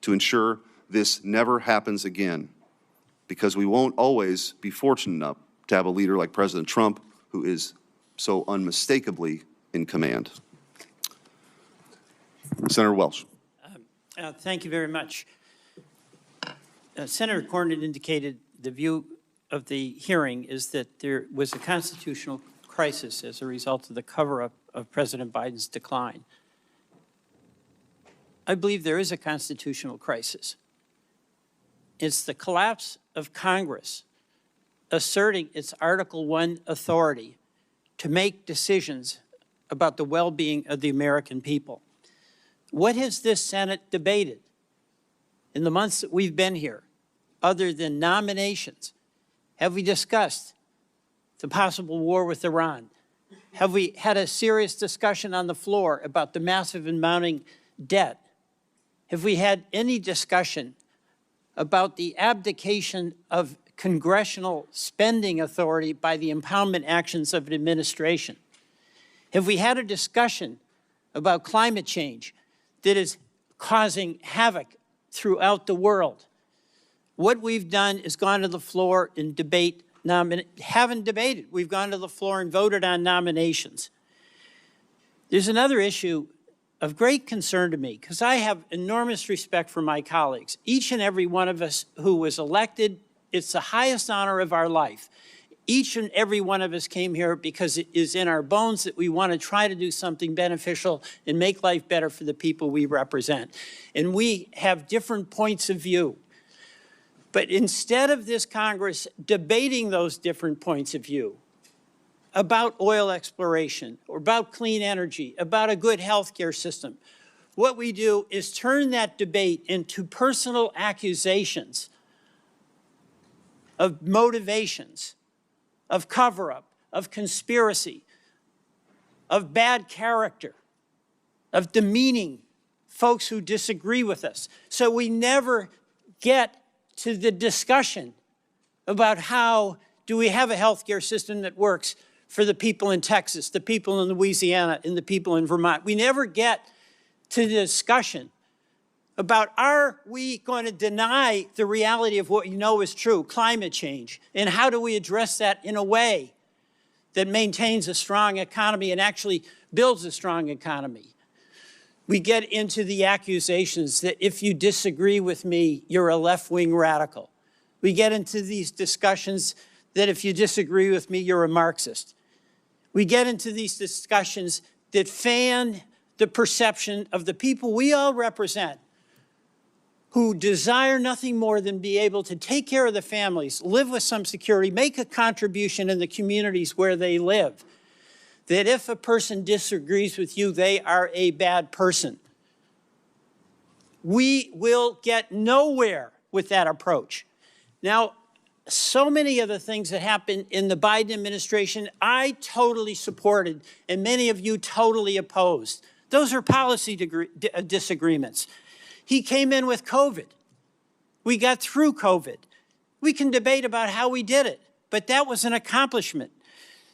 to ensure this never happens again, because we won't always be fortunate enough to have a leader like President Trump who is so unmistakably in command. Senator Welch. Thank you very much. Senator Cornyn indicated the view of the hearing is that there was a constitutional crisis as a result of the cover-up of President Biden's decline. I believe there is a constitutional crisis. It's the collapse of Congress asserting its Article I authority to make decisions about the well-being of the American people. What has this Senate debated in the months that we've been here, other than nominations? Have we discussed the possible war with Iran? Have we had a serious discussion on the floor about the massive and mounting debt? Have we had any discussion about the abdication of congressional spending authority by the impoundment actions of an administration? Have we had a discussion about climate change that is causing havoc throughout the world? What we've done is gone to the floor and haven't debated. We've gone to the floor and voted on nominations. There's another issue of great concern to me, because I have enormous respect for my colleagues. Each and every one of us who was elected, it's the highest honor of our life. Each and every one of us came here because it is in our bones that we want to try to do something beneficial and make life better for the people we represent. And we have different points of view. But instead of this Congress debating those different points of view about oil exploration or about clean energy, about a good healthcare system, what we do is turn that debate into personal accusations of motivations, of cover-up, of conspiracy, of bad character, of demeaning folks who disagree with us. So we never get to the discussion about how do we have a healthcare system that works for the people in Texas, the people in Louisiana, and the people in Vermont. We never get to the discussion about, are we going to deny the reality of what you know is true, climate change, and how do we address that in a way that maintains a strong economy and actually builds a strong economy? We get into the accusations that if you disagree with me, you're a left-wing radical. We get into these discussions that if you disagree with me, you're a Marxist. We get into these discussions that fan the perception of the people we all represent, who desire nothing more than be able to take care of the families, live with some security, make a contribution in the communities where they live. That if a person disagrees with you, they are a bad person. We will get nowhere with that approach. Now, so many of the things that happened in the Biden administration, I totally supported, and many of you totally opposed. Those are policy disagreements. He came in with COVID. We got through COVID. We can debate about how we did it, but that was an accomplishment.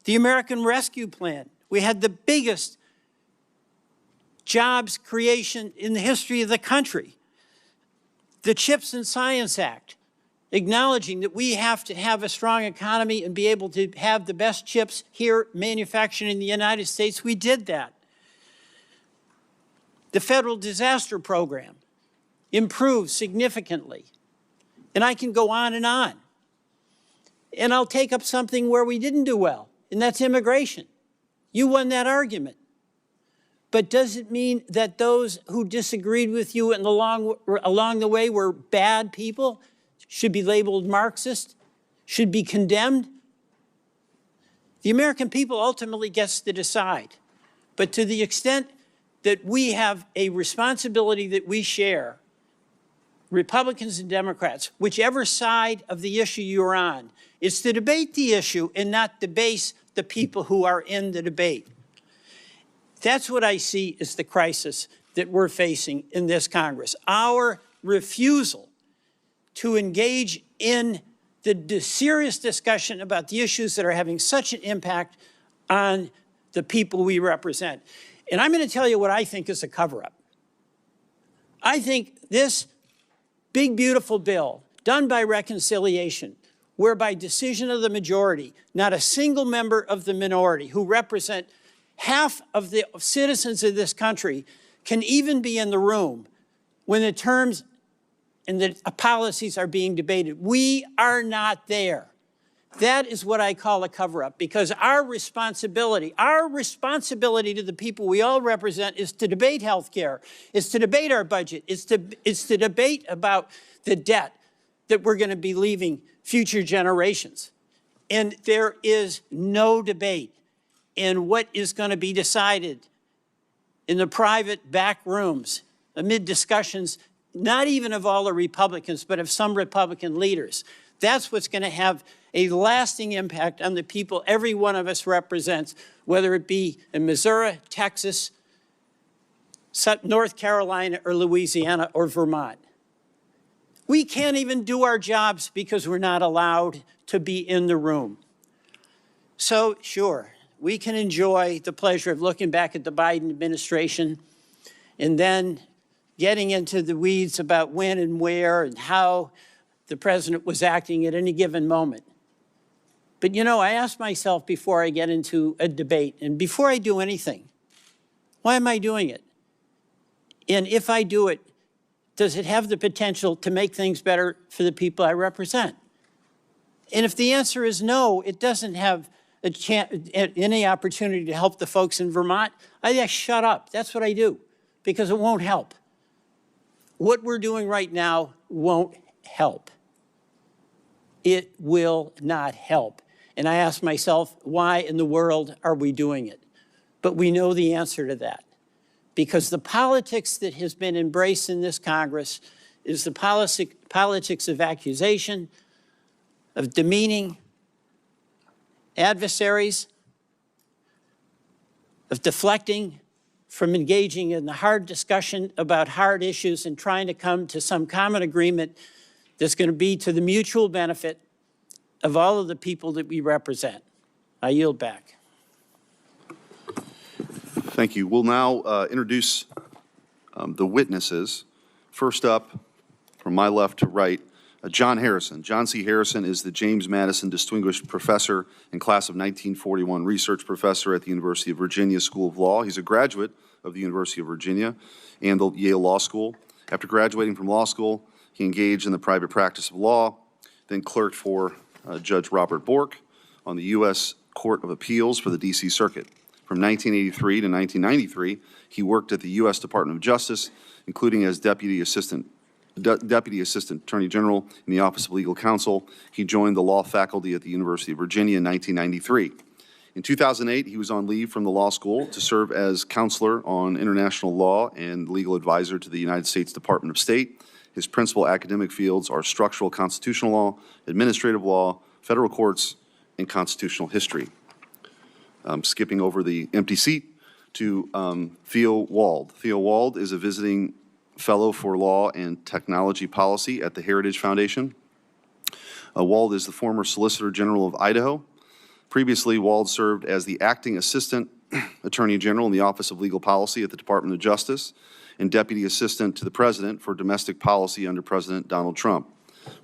The American Rescue Plan, we had the biggest jobs creation in the history of the country. The CHIPS and Science Act, acknowledging that we have to have a strong economy and be able to have the best chips here manufactured in the United States. We did that. The Federal Disaster Program improved significantly. And I can go on. And I'll take up something where we didn't do well, and that's immigration. You won that argument. But does it mean that those who disagreed with you and along the way were bad people, should be labeled Marxist, should be condemned? The American people ultimately gets to decide. But to the extent that we have a responsibility that we share, Republicans and Democrats, whichever side of the issue you're on, is to debate the issue and not debase the people who are in the debate. That's what I see as the crisis that we're facing in this Congress. Our refusal to engage in the serious discussion about the issues that are having such an impact on the people we represent. And I'm going to tell you what I think is a cover-up. I think this big, beautiful bill done by reconciliation, where by decision of the majority, not a single member of the minority who represent half of the citizens of this country can even be in the room when the terms and the policies are being debated. We are not there. That is what I call a cover-up, because our responsibility to the people we all represent is to debate health care, is to debate our budget, is to debate about the debt that we're going to be leaving future generations. And there is no debate in what is going to be decided in the private back rooms amid discussions, not even of all the Republicans, but of some Republican leaders. That's what's going to have a lasting impact on the people every one of us represents, whether it be in Missouri, Texas, North Carolina, or Louisiana, or Vermont. We can't even do our jobs because we're not allowed to be in the room. So, sure, we can enjoy the pleasure of looking back at the Biden administration and then getting into the weeds about when and where and how the president was acting at any given moment. But you know, I ask myself before I get into a debate and before I do anything, why am I doing it? And if I do it, does it have the potential to make things better for the people I represent? And if the answer is no, it doesn't have any opportunity to help the folks in Vermont, I just shut up. That's what I do, because it won't help. What we're doing right now won't help. It will not help. And I ask myself, why in the world are we doing it? But we know the answer to that. Because the politics that has been embraced in this Congress is the politics of accusation, of demeaning adversaries, of deflecting from engaging in the hard discussion about hard issues and trying to come to some common agreement that's going to be to the mutual benefit of all of the people that we represent. I yield back. Thank you. We'll now introduce the witnesses. First up, from my left to right, John Harrison. John C. Harrison is the James Madison Distinguished Professor and Class of 1941 Research Professor at the University of Virginia School of Law. He's a graduate of the University of Virginia and the Yale Law School. After graduating from law school, he engaged in the private practice of law, then clerked for Judge Robert Bork on the U.S. Court of Appeals for the D.C. Circuit. From 1983 to 1993, he worked at the U.S. Department of Justice, including as Deputy Assistant Attorney General in the Office of Legal Counsel. He joined the law faculty at the University of Virginia in 1993. In 2008, he was on leave from the law school to serve as counselor on international law and legal advisor to the United States Department of State. His principal academic fields are structural constitutional law, administrative law, federal courts, and constitutional history. Skipping over the empty seat to Theo Wold. Theo Wold is a visiting fellow for law and technology policy at the Heritage Foundation. Wold is the former Solicitor General of Idaho. Previously, Wold served as the acting assistant attorney general in the Office of Legal Policy at the Department of Justice and deputy assistant to the president for domestic policy under President Donald Trump.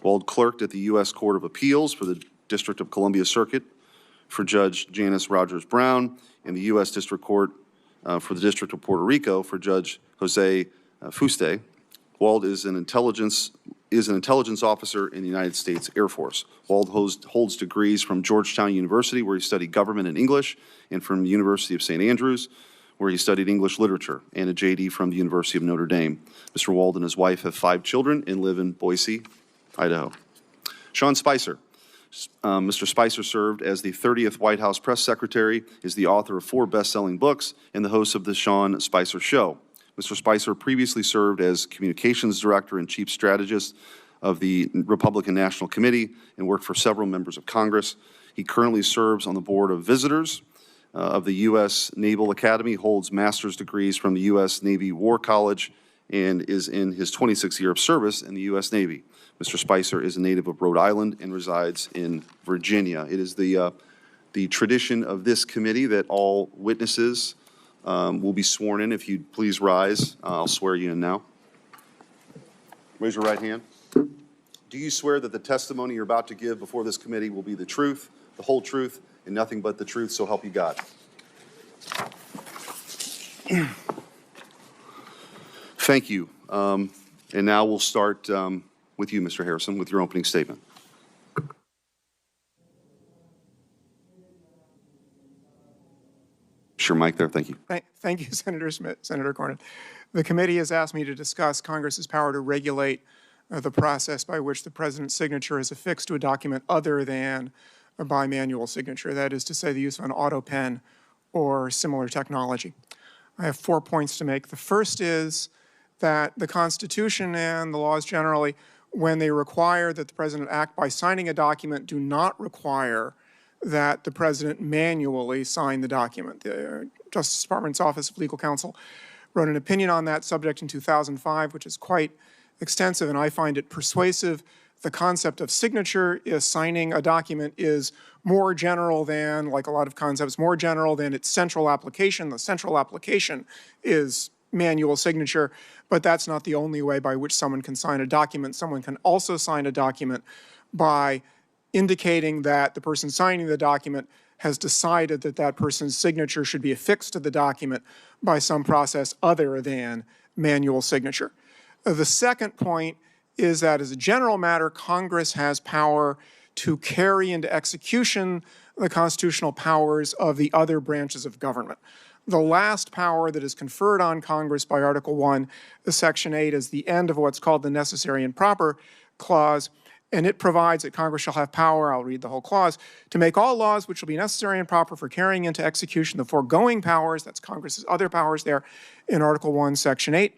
Wold clerked at the U.S. Court of Appeals for the District of Columbia Circuit for Judge Janice Rogers Brown and the U.S. District Court for the District of Puerto Rico for Judge Jose Fuste. Wold is an intelligence officer in the United States Air Force. Wold holds degrees from Georgetown University, where he studied government and English, and from the University of St. Andrews, where he studied English literature, and a JD from the University of Notre Dame. Mr. Wold and his wife have 5 children and live in Boise, Idaho. Sean Spicer. Mr. Spicer served as the 30th White House press secretary, is the author of 4 best-selling books, and the host of The Sean Spicer Show. Mr. Spicer previously served as communications director and chief strategist of the Republican National Committee and worked for several members of Congress. He currently serves on the board of visitors of the U.S. Naval Academy, holds master's degrees from the U.S. Navy War College, and is in his 26th year of service in the U.S. Navy. Mr. Spicer is a native of Rhode Island and resides in Virginia. It is the tradition of this committee that all witnesses will be sworn in. If you'd please rise, I'll swear you in now. Raise your right hand. Do you swear that the testimony you're about to give before this committee will be the truth, the whole truth, and nothing but the truth, so help you God? Thank you. And now we'll start with you, Mr. Harrison, with your opening statement. Sure, Mike there. Thank you. Thank you, Senator Smith, Senator Cornyn. The committee has asked me to discuss Congress's power to regulate the process by which the president's signature is affixed to a document other than a bimanual signature, that is to say the use of an auto pen or similar technology. I have 4 points to make. The first is that the Constitution and the laws generally, when they require that the president act by signing a document, do not require that the president manually sign the document. The Justice Department's Office of Legal Counsel wrote an opinion on that subject in 2005, which is quite extensive, and I find it persuasive. The concept of signature is signing a document is more general than, like a lot of concepts, more general than its central application. The central application is manual signature, but that's not the only way by which someone can sign a document. Someone can also sign a document by indicating that the person signing the document has decided that that person's signature should be affixed to the document by some process other than manual signature. The second point is that as a general matter, Congress has power to carry into execution the constitutional powers of the other branches of government. The last power that is conferred on Congress by Article 1, Section 8, is the end of what's called the necessary and proper clause, and it provides that Congress shall have power, I'll read the whole clause, to make all laws which will be necessary and proper for carrying into execution the foregoing powers, that's Congress's other powers there in Article 1, Section 8,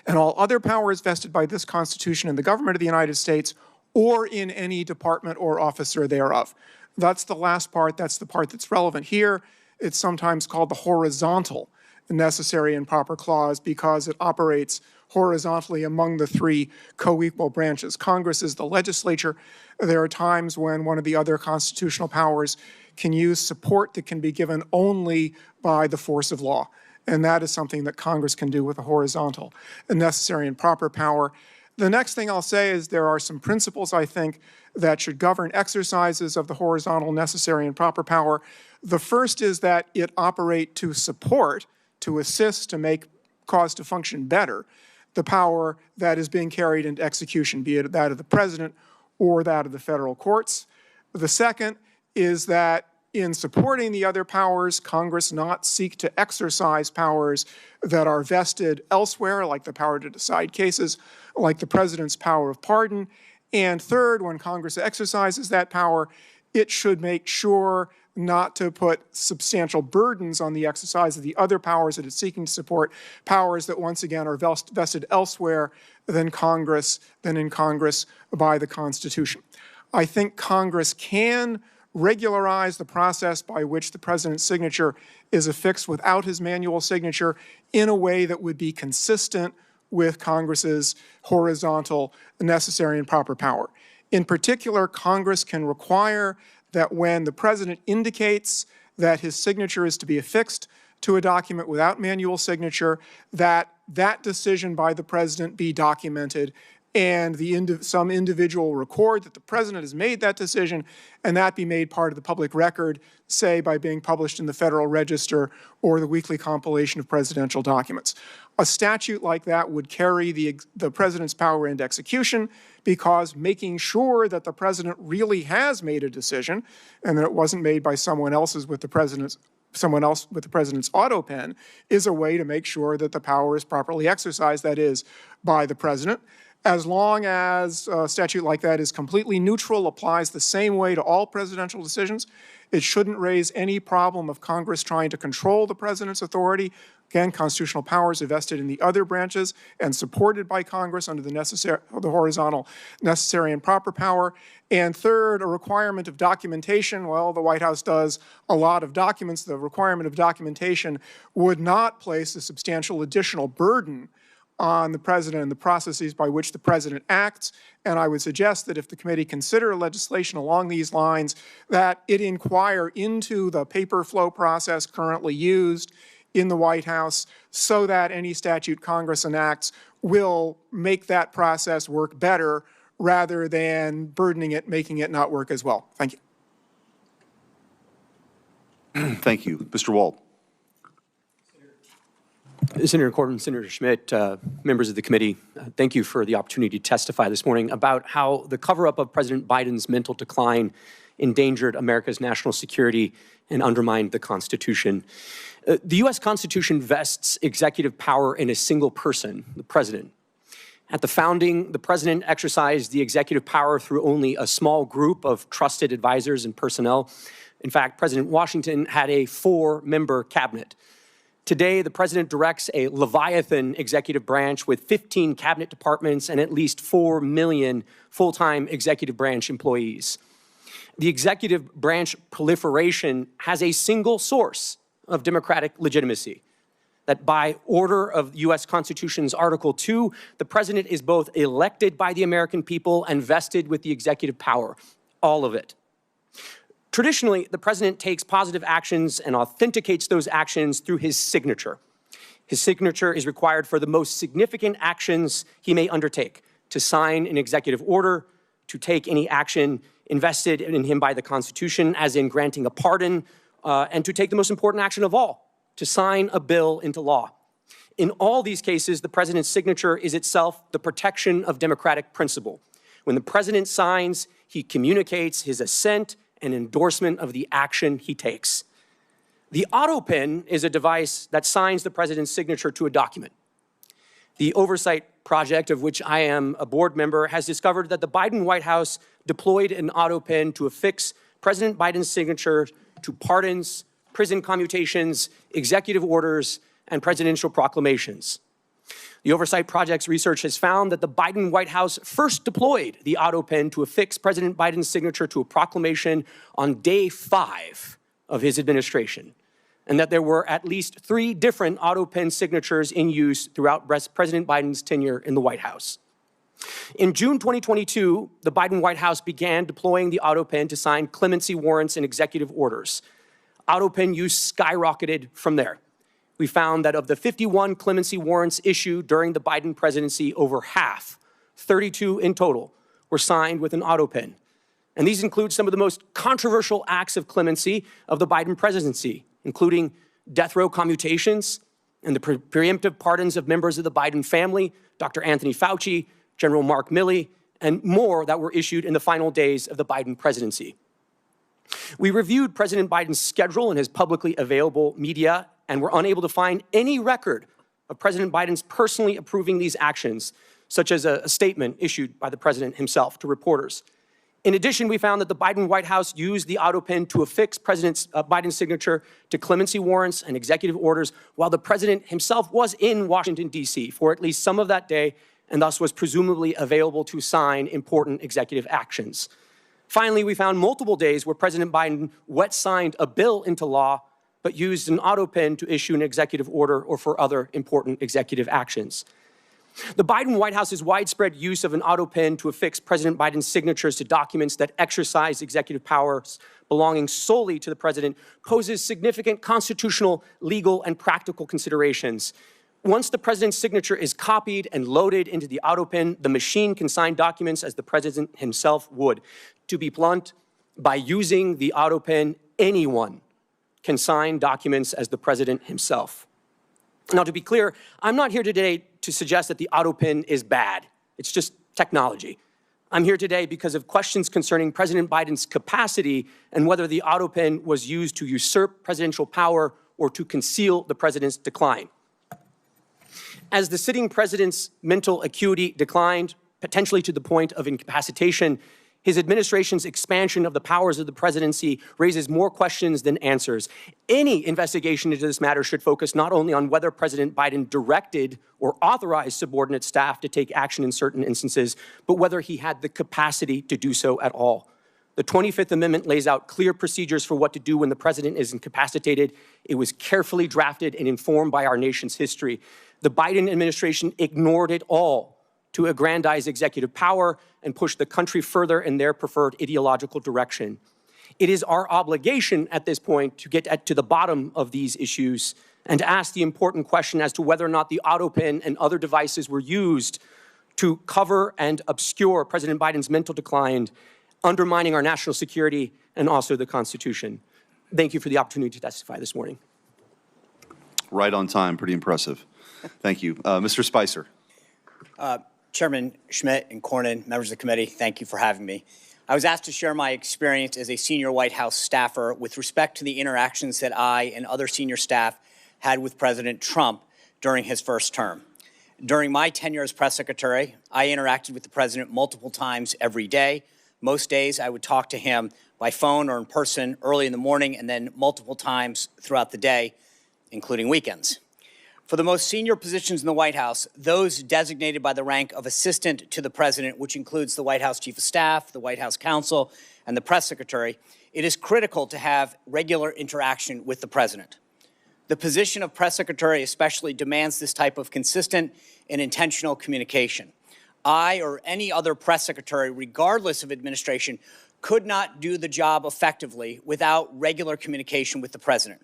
and all other powers vested by this Constitution in the government of the United States or in any department or officer thereof. That's the last part. That's the part that's relevant here. It's sometimes called the horizontal necessary and proper clause because it operates horizontally among the three co-equal branches. Congress is the legislature. There are times when one of the other constitutional powers can use support that can be given only by the force of law. And that is something that Congress can do with a horizontal and necessary and proper power. The next thing I'll say is there are some principles, I think, that should govern exercises of the horizontal necessary and proper power. The first is that it operate to support, to assist, to make cause to function better, the power that is being carried into execution, be it that of the president or that of the federal courts. The second is that in supporting the other powers, Congress not seek to exercise powers that are vested elsewhere, like the power to decide cases, like the president's power of pardon. And third, when Congress exercises that power, it should make sure not to put substantial burdens on the exercise of the other powers that it's seeking to support, powers that once again are vested elsewhere than in Congress by the Constitution. I think Congress can regularize the process by which the president's signature is affixed without his manual signature in a way that would be consistent with Congress's horizontal necessary and proper power. In particular, Congress can require that when the president indicates that his signature is to be affixed to a document without manual signature, that that decision by the president be documented and some individual record that the president has made that decision, and that be made part of the public record, say by being published in the Federal Register or the weekly compilation of presidential documents. A statute like that would carry the president's power into execution because making sure that the president really has made a decision and that it wasn't made by someone else with the president's auto pen is a way to make sure that the power is properly exercised, that is, by the president. As long as a statute like that is completely neutral, applies the same way to all presidential decisions, it shouldn't raise any problem of Congress trying to control the president's authority. Again, constitutional powers are vested in the other branches and supported by Congress under the horizontal necessary and proper power. And third, a requirement of documentation. Well, the White House does a lot of documents. The requirement of documentation would not place a substantial additional burden on the president and the processes by which the president acts. And I would suggest that if the committee consider legislation along these lines, that it inquire into the paper flow process currently used in the White House so that any statute Congress enacts will make that process work better rather than burdening it, making it not work as well. Thank you. Thank you. Mr. Wold. Senator Corbin, Senator Schmidt, members of the committee, thank you for the opportunity to testify this morning about how the cover-up of President Biden's mental decline endangered America's national security and undermined the Constitution. The U.S. Constitution vests executive power in a single person, the president. At the founding, the president exercised the executive power through only a small group of trusted advisors and personnel. In fact, President Washington had a 4-member cabinet. Today, the president directs a Leviathan executive branch with 15 cabinet departments and at least 4 million full-time executive branch employees. The executive branch proliferation has a single source of democratic legitimacy, that by order of the U.S. Constitution's Article 2, the president is both elected by the American people and vested with the executive power, all of it. Traditionally, the president takes positive actions and authenticates those actions through his signature. His signature is required for the most significant actions he may undertake: to sign an executive order, to take any action invested in him by the Constitution, as in granting a pardon, and to take the most important action of all, to sign a bill into law. In all these cases, the president's signature is itself the protection of democratic principle. When the president signs, he communicates his assent and endorsement of the action he takes. The auto pen is a device that signs the president's signature to a document. The Oversight Project, of which I am a board member, has discovered that the Biden White House deployed an auto pen to affix President Biden's signature to pardons, prison commutations, executive orders, and presidential proclamations. The Oversight Project's research has found that the Biden White House first deployed the auto pen to affix President Biden's signature to a proclamation on day 5 of his administration, and that there were at least 3 different auto pen signatures in use throughout President Biden's tenure in the White House. In June 2022, the Biden White House began deploying the auto pen to sign clemency warrants and executive orders. Auto pen use skyrocketed from there. We found that of the 51 clemency warrants issued during the Biden presidency, over half, 32 in total, were signed with an auto pen. And these include some of the most controversial acts of clemency of the Biden presidency, including death row commutations and the preemptive pardons of members of the Biden family, Dr. Anthony Fauci, General Mark Milley, and more that were issued in the final days of the Biden presidency. We reviewed President Biden's schedule in his publicly available media and were unable to find any record of President Biden's personally approving these actions, such as a statement issued by the president himself to reporters. In addition, we found that the Biden White House used the auto pen to affix President Biden's signature to clemency warrants and executive orders while the president himself was in Washington, D.C. for at least some of that day, and thus was presumably available to sign important executive actions. Finally, we found multiple days where President Biden wet-signed a bill into law, but used an auto pen to issue an executive order or for other important executive actions. The Biden White House's widespread use of an auto pen to affix President Biden's signatures to documents that exercise executive powers belonging solely to the president poses significant constitutional, legal, and practical considerations. Once the president's signature is copied and loaded into the auto pen, the machine can sign documents as the president himself would. To be blunt, by using the auto pen, anyone can sign documents as the president himself. Now, to be clear, I'm not here today to suggest that the auto pen is bad. It's just technology. I'm here today because of questions concerning President Biden's capacity and whether the auto pen was used to usurp presidential power or to conceal the president's decline. As the sitting president's mental acuity declined, potentially to the point of incapacitation, his administration's expansion of the powers of the presidency raises more questions than answers. Any investigation into this matter should focus not only on whether President Biden directed or authorized subordinate staff to take action in certain instances, but whether he had the capacity to do so at all. The 25th Amendment lays out clear procedures for what to do when the president is incapacitated. It was carefully drafted and informed by our nation's history. The Biden administration ignored it all to aggrandize executive power and push the country further in their preferred ideological direction. It is our obligation at this point to get to the bottom of these issues and asked the important question as to whether or not the AutoPin and other devices were used to cover and obscure President Biden's mental decline, undermining our national security and also the Constitution. Thank you for the opportunity to testify this morning. Right on time, pretty impressive. Thank you. Mr. Spicer. Chairman Schmidt and Cornyn, members of the committee, thank you for having me. I was asked to share my experience as a senior White House staffer with respect to the interactions that I and other senior staff had with President Trump during his first term. During my tenure as press secretary, I interacted with the president multiple times every day. Most days I would talk to him by phone or in person early in the morning and then multiple times throughout the day, including weekends. For the most senior positions in the White House, those designated by the rank of assistant to the president, which includes the White House chief of staff, the White House counsel, and the press secretary, it is critical to have regular interaction with the president. The position of press secretary especially demands this type of consistent and intentional communication. I or any other press secretary, regardless of administration, could not do the job effectively without regular communication with the president.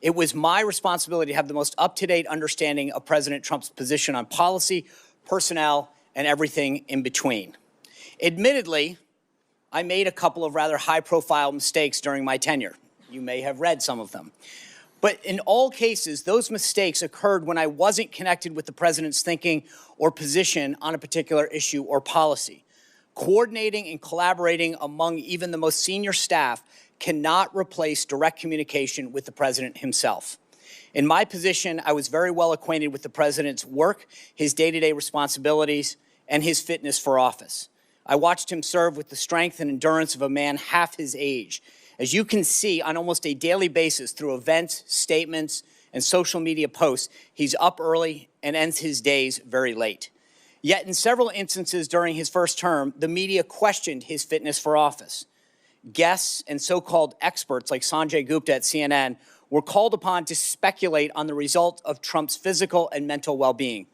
It was my responsibility to have the most up-to-date understanding of President Trump's position on policy, personnel, and everything in between. Admittedly, I made a couple of rather high-profile mistakes during my tenure. You may have read some of them. But in all cases, those mistakes occurred when I wasn't connected with the president's thinking or position on a particular issue or policy. Coordinating and collaborating among even the most senior staff cannot replace direct communication with the president himself. In my position, I was very well acquainted with the president's work, his day-to-day responsibilities, and his fitness for office. I watched him serve with the strength and endurance of a man half his age. As you can see on almost a daily basis through events, statements, and social media posts, he's up early and ends his days very late. Yet in several instances during his first term, the media questioned his fitness for office. Guests and so-called experts like Sanjay Gupta at CNN were called upon to speculate on the result of Trump's physical and mental well-being.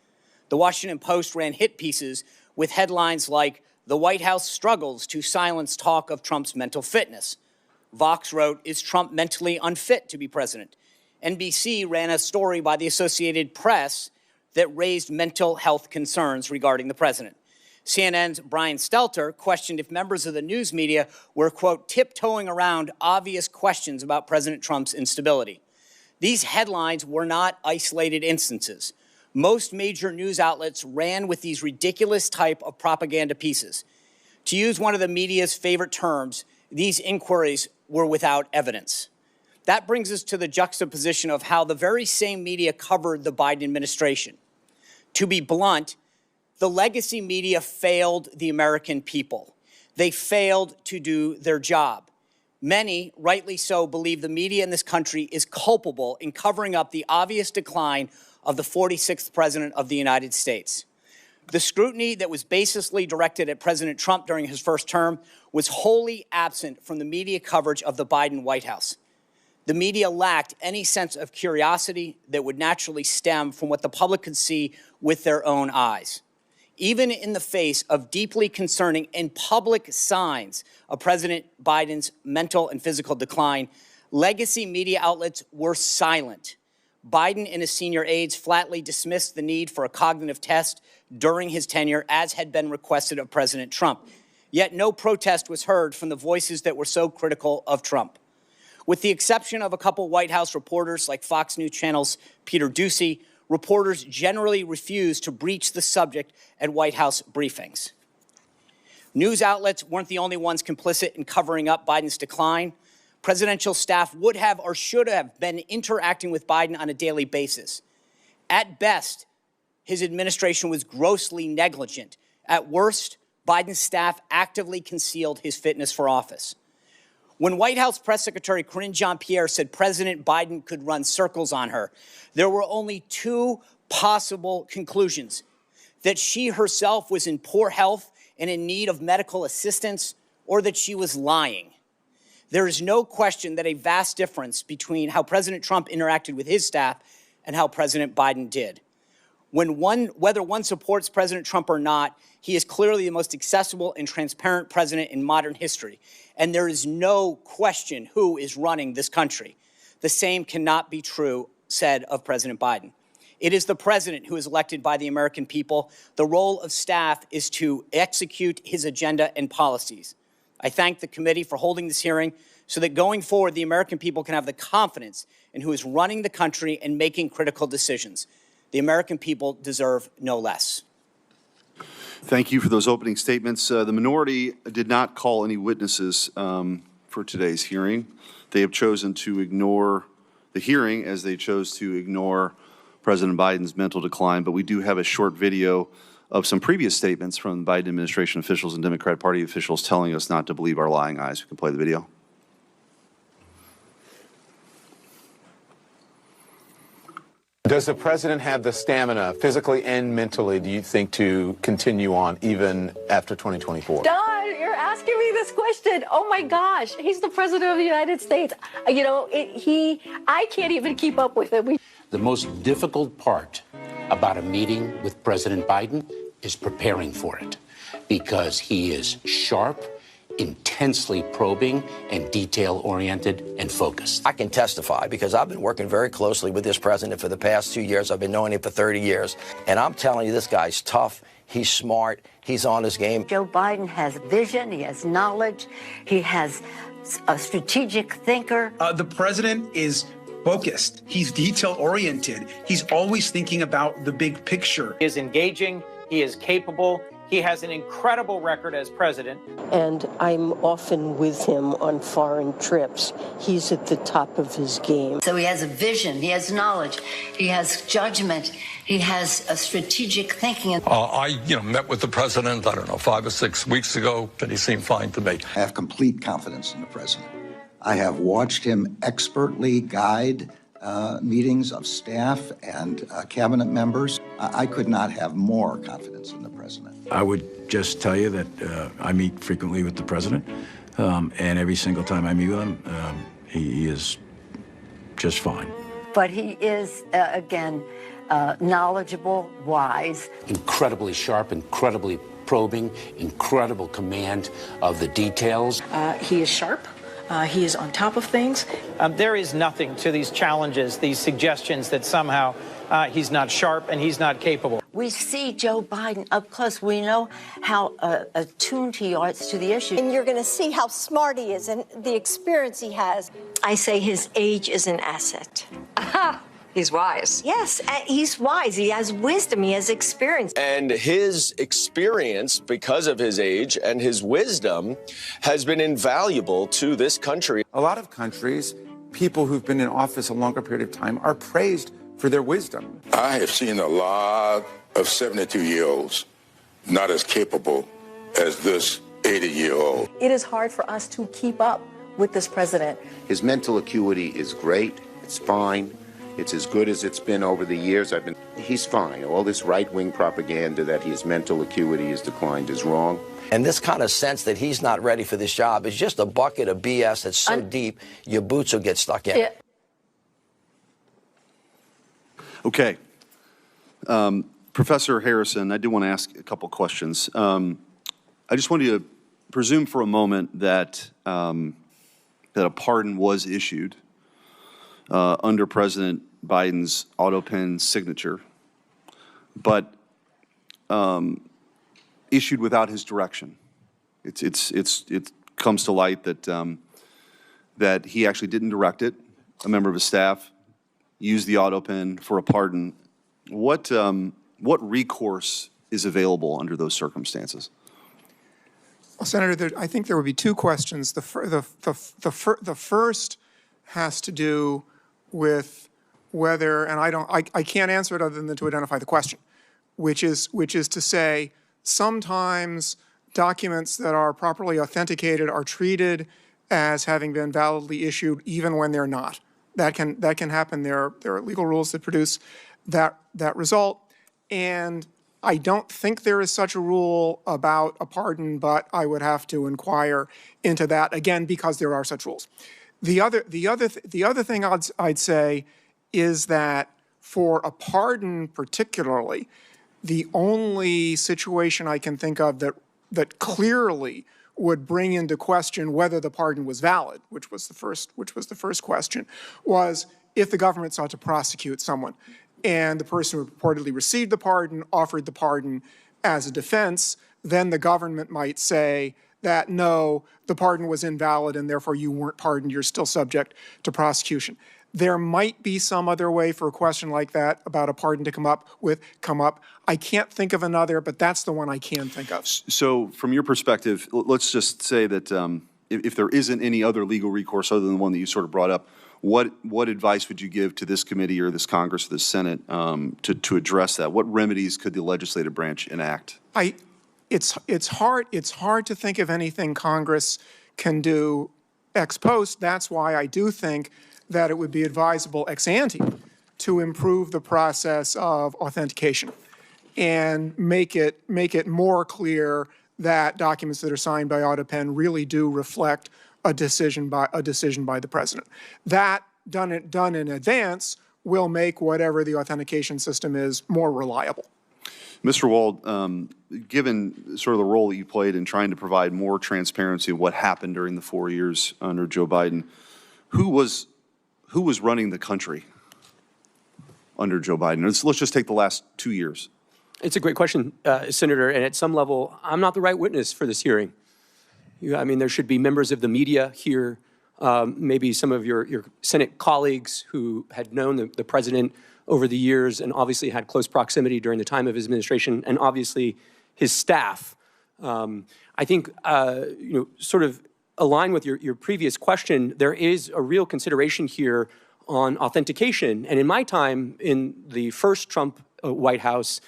The Washington Post ran hit pieces with headlines like, "The White House struggles to silence talk of Trump's mental fitness." Vox wrote, "Is Trump mentally unfit to be president?" NBC ran a story by the Associated Press that raised mental health concerns regarding the president. CNN's Brian Stelter questioned if members of the news media were, quote, tiptoeing around obvious questions about President Trump's instability. These headlines were not isolated instances. Most major news outlets ran with these ridiculous type of propaganda pieces. To use one of the media's favorite terms, these inquiries were without evidence. That brings us to the juxtaposition of how the very same media covered the Biden administration. To be blunt, the legacy media failed the American people. They failed to do their job. Many, rightly so, believe the media in this country is culpable in covering up the obvious decline of the 46th president of the United States. The scrutiny that was baselessly directed at President Trump during his first term was wholly absent from the media coverage of the Biden White House. The media lacked any sense of curiosity that would naturally stem from what the public could see with their own eyes. Even in the face of deeply concerning and public signs of President Biden's mental and physical decline, legacy media outlets were silent. Biden and his senior aides flatly dismissed the need for a cognitive test during his tenure, as had been requested of President Trump. Yet no protest was heard from the voices that were so critical of Trump. With the exception of a couple White House reporters like Fox News Channel's Peter Doocy, reporters generally refused to breach the subject at White House briefings. News outlets weren't the only ones complicit in covering up Biden's decline. Presidential staff would have or should have been interacting with Biden on a daily basis. At best, his administration was grossly negligent. At worst, Biden's staff actively concealed his fitness for office. When White House Press Secretary Karine Jean-Pierre said President Biden could run circles on her, there were only two possible conclusions: that she herself was in poor health and in need of medical assistance, or that she was lying. There is no question that a vast difference between how President Trump interacted with his staff and how President Biden did. Whether one supports President Trump or not, he is clearly the most accessible and transparent president in modern history. And there is no question who is running this country. The same cannot be true said of President Biden. It is the president who is elected by the American people. The role of staff is to execute his agenda and policies. I thank the committee for holding this hearing so that going forward, the American people can have the confidence in who is running the country and making critical decisions. The American people deserve no less. Thank you for those opening statements. The minority did not call any witnesses for today's hearing. They have chosen to ignore the hearing as they chose to ignore President Biden's mental decline, but we do have a short video of some previous statements from the Biden administration officials and Democratic Party officials telling us not to believe our lying eyes. We can play the video. Does the president have the stamina, physically and mentally, do you think, to continue on even after 2024? Don, you're asking me this question. Oh my gosh, he's the president of the United States. You know, I can't even keep up with him. The most difficult part about a meeting with President Biden is preparing for it, because he is sharp, intensely probing, and detail-oriented and focused. I can testify because I've been working very closely with this president for the past 2 years. I've been knowing him for 30 years. And I'm telling you, this guy's tough. He's smart. He's on his game. Joe Biden has vision. He has knowledge. He has a strategic thinker. The president is focused. He's detail-oriented. He's always thinking about the big picture. He is engaging. He is capable. He has an incredible record as president. And I'm often with him on foreign trips. He's at the top of his game. So he has a vision. He has knowledge. He has judgment. He has a strategic thinking. I met with the president, 5 or 6 weeks ago, and he seemed fine to me. I have complete confidence in the president. I have watched him expertly guide meetings of staff and cabinet members. I could not have more confidence in the president. I would just tell you that I meet frequently with the president, and every single time I meet with him, he is just fine. But he is, again, knowledgeable, wise. Incredibly sharp, incredibly probing, incredible command of the details. He is sharp. He is on top of things. There is nothing to these challenges, these suggestions that somehow he's not sharp and he's not capable. We see Joe Biden up close. We know how attuned he is to the issue. And you're going to see how smart he is and the experience he has. I say his age is an asset. Aha! He's wise. Yes, he's wise. He has wisdom. He has experience. And his experience, because of his age and his wisdom, has been invaluable to this country. A lot of countries, people who've been in office a longer period of time are praised for their wisdom. I have seen a lot of 72-year-olds not as capable as this 80-year-old. It is hard for us to keep up with this president. His mental acuity is great. It's fine. It's as good as it's been over the years. He's fine. All this right-wing propaganda that his mental acuity has declined is wrong. And this kind of sense that he's not ready for this job is just a bucket of BS that's so deep, your boots will get stuck in. Okay. Professor Harrison, I do want to ask a couple questions. I just want you to presume for a moment that that a pardon was issued under President Biden's auto pen signature, but issued without his direction. It comes to light that that he actually didn't direct it. A member of his staff used the auto pen for a pardon. What recourse is available under those circumstances? Well, Senator, I think there would be two questions. The first has to do with whether, and I can't answer it other than to identify the question, which is to say sometimes documents that are properly authenticated are treated as having been validly issued even when they're not. That can happen. There are legal rules that produce that result, and I don't think there is such a rule about a pardon, but I would have to inquire into that again because there are such rules. The other thing I'd say is that for a pardon particularly, the only situation I can think of that clearly would bring into question whether the pardon was valid, which was the first question, was if the government sought to prosecute someone and the person who purportedly received the pardon offered the pardon as a defense, then the government might say that, no, the pardon was invalid and therefore you weren't pardoned, you're still subject to prosecution. There might be some other way for a question like that about a pardon to come up. I can't think of another, but that's the one I can think of. So from your perspective, let's just say that if there isn't any other legal recourse other than the one that you sort of brought up, what advice would you give to this committee or this Congress or this Senate to address that? What remedies could the legislative branch enact? It's hard to think of anything Congress can do ex post. That's why I do think that it would be advisable ex ante to improve the process of authentication and make it more clear that documents that are signed by AutoPen really do reflect a decision by the president. That done in advance will make whatever the authentication system is more reliable. Mr. Wold, given sort of the role that you played in trying to provide more transparency of what happened during the 4 years under Joe Biden, who was running the country under Joe Biden? Let's just take the last 2 years. It's a great question, Senator, and at some level, I'm not the right witness for this hearing. I mean, there should be members of the media here, maybe some of your Senate colleagues who had known the president over the years and obviously had close proximity during the time of his administration, and obviously his staff. I think, sort of align with your previous question, there is a real consideration here on authentication. And in my time in the first Trump White House,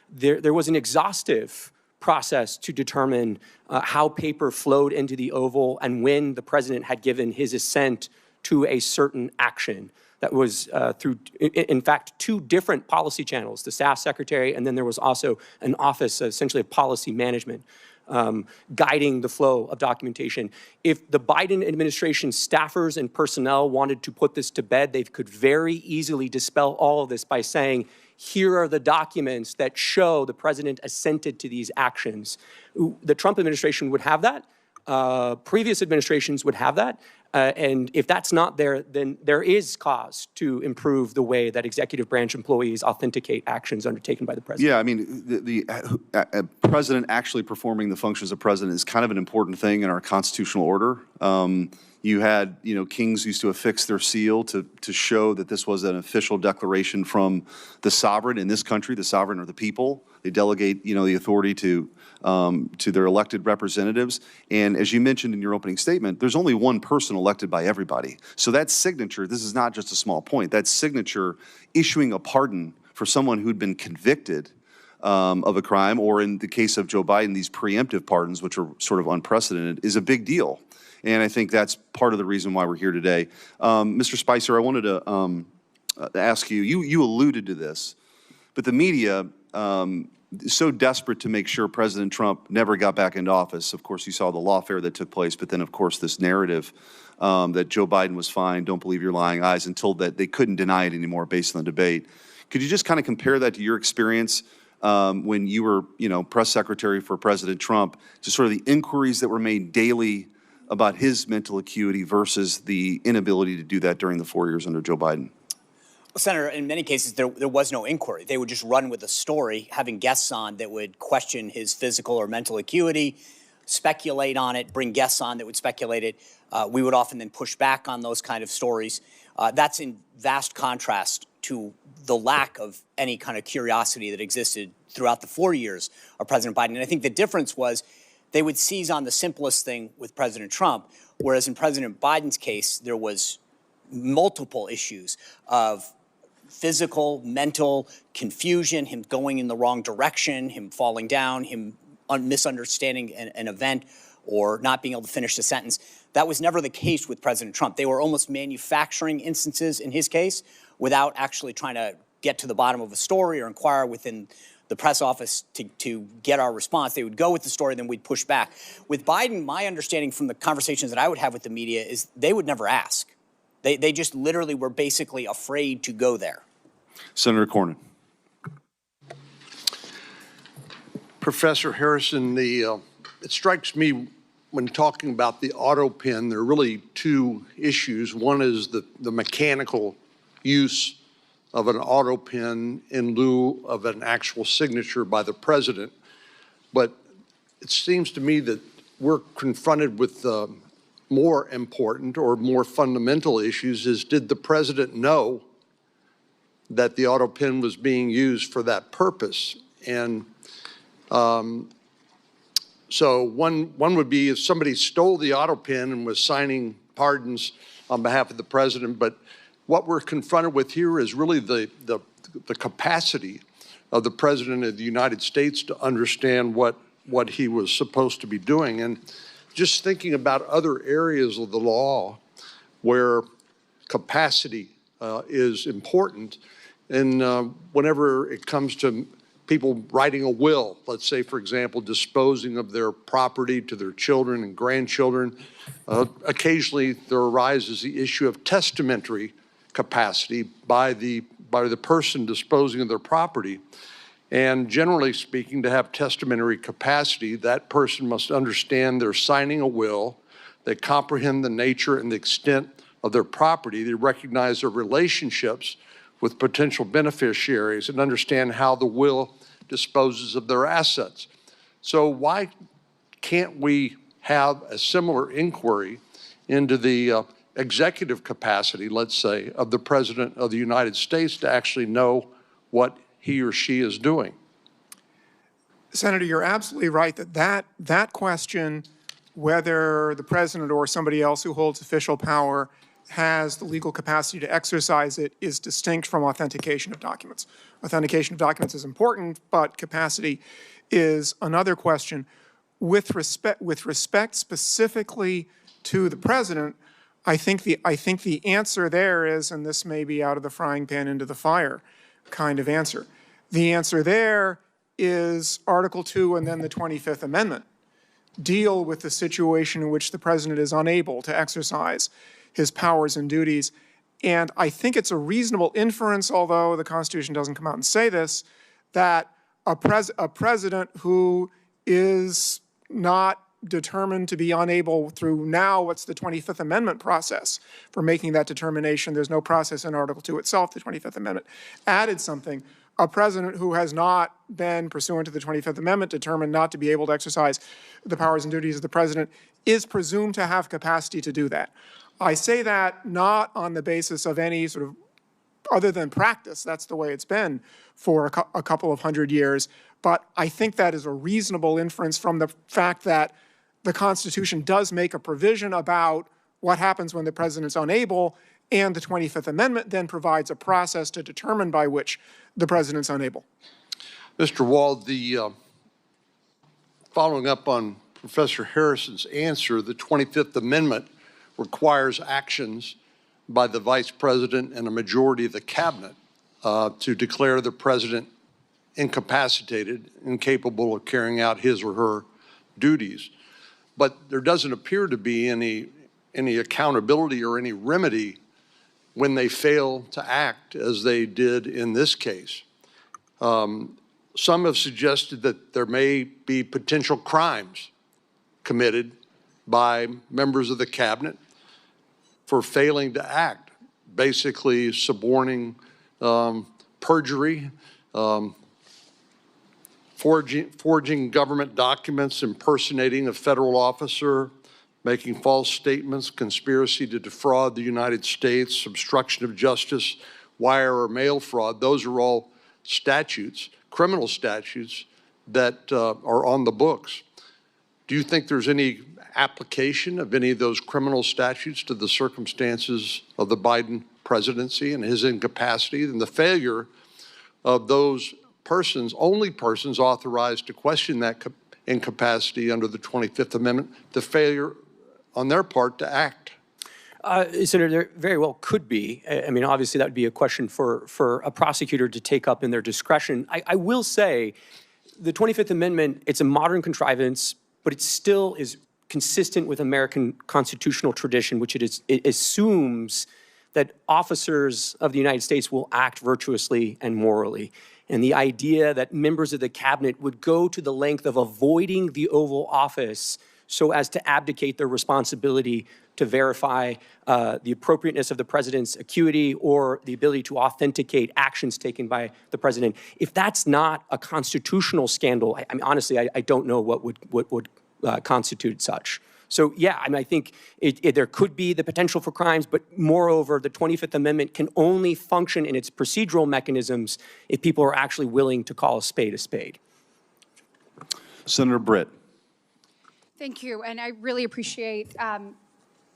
there was an exhaustive process to determine how paper flowed into the Oval and when the president had given his assent to a certain action. That was through, in fact, 2 different policy channels, the staff secretary, and then there was also an office, essentially of policy management, guiding the flow of documentation. If the Biden administration staffers and personnel wanted to put this to bed, they could very easily dispel all of this by saying, here are the documents that show the president assented to these actions. The Trump administration would have that. Previous administrations would have that. And if that's not there, then there is cause to improve the way that executive branch employees authenticate actions undertaken by the president. Yeah, I mean, the president actually performing the functions of president is kind of an important thing in our constitutional order. You had, kings used to affix their seal to show that this was an official declaration from the sovereign in this country. The sovereign are the people. They delegate, the authority to their elected representatives. And as you mentioned in your opening statement, there's only one person elected by everybody. So that signature, this is not just a small point, that signature issuing a pardon for someone who'd been convicted of a crime, or in the case of Joe Biden, these preemptive pardons, which are sort of unprecedented, is a big deal. And I think that's part of the reason why we're here today. Mr. Spicer, I wanted to ask you, you alluded to this, but the media is so desperate to make sure President Trump never got back into office. Of course, you saw the lawfare that took place, but then, of course, this narrative that Joe Biden was fine, don't believe your lying eyes, until that they couldn't deny it anymore based on the debate. Could you just kind of compare that to your experience when you were, press secretary for President Trump, to sort of the inquiries that were made daily about his mental acuity versus the inability to do that during the 4 years under Joe Biden? Well, Senator, in many cases, there was no inquiry. They would just run with a story, having guests on that would question his physical or mental acuity, speculate on it, bring guests on that would speculate it. We would often then push back on those kind of stories. That's in vast contrast to the lack of any kind of curiosity that existed throughout the 4 years of President Biden. And I think the difference was they would seize on the simplest thing with President Trump, whereas in President Biden's case, there was multiple issues of physical, mental confusion, him going in the wrong direction, him falling down, him misunderstanding an event or not being able to finish the sentence. That was never the case with President Trump. They were almost manufacturing instances in his case without actually trying to get to the bottom of a story or inquire within the press office to get our response. They would go with the story, then we'd push back. With Biden, my understanding from the conversations that I would have with the media is they would never ask. They just literally were basically afraid to go there. Senator Cornyn. Professor Harrison, it strikes me when talking about the auto pen, there are really 2 issues. One is the mechanical use of an auto pen in lieu of an actual signature by the president. But it seems to me that we're confronted with more important or more fundamental issues is, did the president know that the auto pen was being used for that purpose? And so one would be if somebody stole the auto pen and was signing pardons on behalf of the president, but what we're confronted with here is really the capacity of the President of the United States to understand what he was supposed to be doing. And just thinking about other areas of the law where capacity is important, and whenever it comes to people writing a will, let's say, for example, disposing of their property to their children and grandchildren, occasionally there arises the issue of testamentary capacity by the person disposing of their property. And generally speaking, to have testamentary capacity, that person must understand they're signing a will, they comprehend the nature and the extent of their property, they recognize their relationships with potential beneficiaries, and understand how the will disposes of their assets. So why can't we have a similar inquiry into the executive capacity, let's say, of the President of the United States to actually know what he or she is doing? Senator, you're absolutely right that question, whether the president or somebody else who holds official power has the legal capacity to exercise it, is distinct from authentication of documents. Authentication of documents is important, but capacity is another question. With respect specifically to the president, I think the answer there is, and this may be out of the frying pan into the fire kind of answer. The answer there is Article 2 and then the 25th Amendment deal with the situation in which the president is unable to exercise his powers and duties. And I think it's a reasonable inference, although the Constitution doesn't come out and say this, that a president who is not determined to be unable through now what's the 25th Amendment process for making that determination. There's no process in Article 2 itself. The 25th Amendment added something. A president who has not been, pursuant to the 25th Amendment, determined not to be able to exercise the powers and duties of the president is presumed to have capacity to do that. I say that not on the basis of any sort of, other than practice, that's the way it's been for a couple of hundred years, but I think that is a reasonable inference from the fact that the Constitution does make a provision about what happens when the president's unable, and the 25th Amendment then provides a process to determine by which the president's unable. Mr. Wold, following up on Professor Harrison's answer, the 25th Amendment requires actions by the Vice President and a majority of the Cabinet to declare the President incapacitated, incapable of carrying out his or her duties. But there doesn't appear to be any accountability or any remedy when they fail to act as they did in this case. Some have suggested that there may be potential crimes committed by members of the Cabinet for failing to act, basically suborning perjury, forging government documents, impersonating a federal officer, making false statements, conspiracy to defraud the United States, obstruction of justice, wire or mail fraud. Those are all statutes, criminal statutes, that are on the books. Do you think there's any application of any of those criminal statutes to the circumstances of the Biden presidency and his incapacity and the failure of those persons, only persons authorized to question that incapacity under the 25th Amendment, the failure on their part to act? Senator, there very well could be. I mean, obviously that would be a question for a prosecutor to take up in their discretion. I will say the 25th Amendment, it's a modern contrivance, but it still is consistent with American constitutional tradition, which it assumes that officers of the United States will act virtuously and morally. And the idea that members of the Cabinet would go to the length of avoiding the Oval Office so as to abdicate their responsibility to verify the appropriateness of the president's acuity or the ability to authenticate actions taken by the president. If that's not a constitutional scandal, I mean, honestly, I don't know what would constitute such. So, yeah, I mean, I think there could be the potential for crimes, but moreover, the 25th Amendment can only function in its procedural mechanisms if people are actually willing to call a spade a spade. Senator Britt. Thank you, and I really appreciate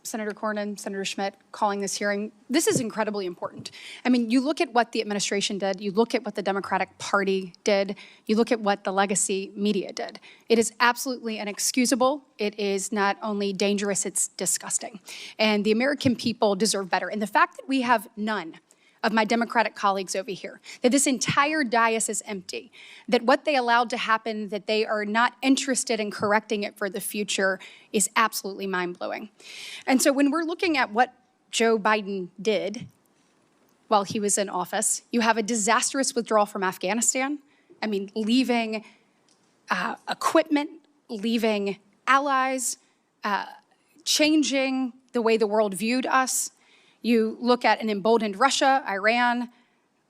Senator Cornyn, Senator Schmidt calling this hearing. This is incredibly important. I mean, you look at what the administration did, you look at what the Democratic Party did, you look at what the legacy media did. It is absolutely inexcusable. It is not only dangerous, it's disgusting. And the American people deserve better. And the fact that we have none of my Democratic colleagues over here, that this entire dais is empty, that what they allowed to happen, that they are not interested in correcting it for the future is absolutely mind-blowing. And so when we're looking at what Joe Biden did while he was in office, you have a disastrous withdrawal from Afghanistan. I mean, leaving equipment, leaving allies, changing the way the world viewed us. You look at an emboldened Russia, Iran.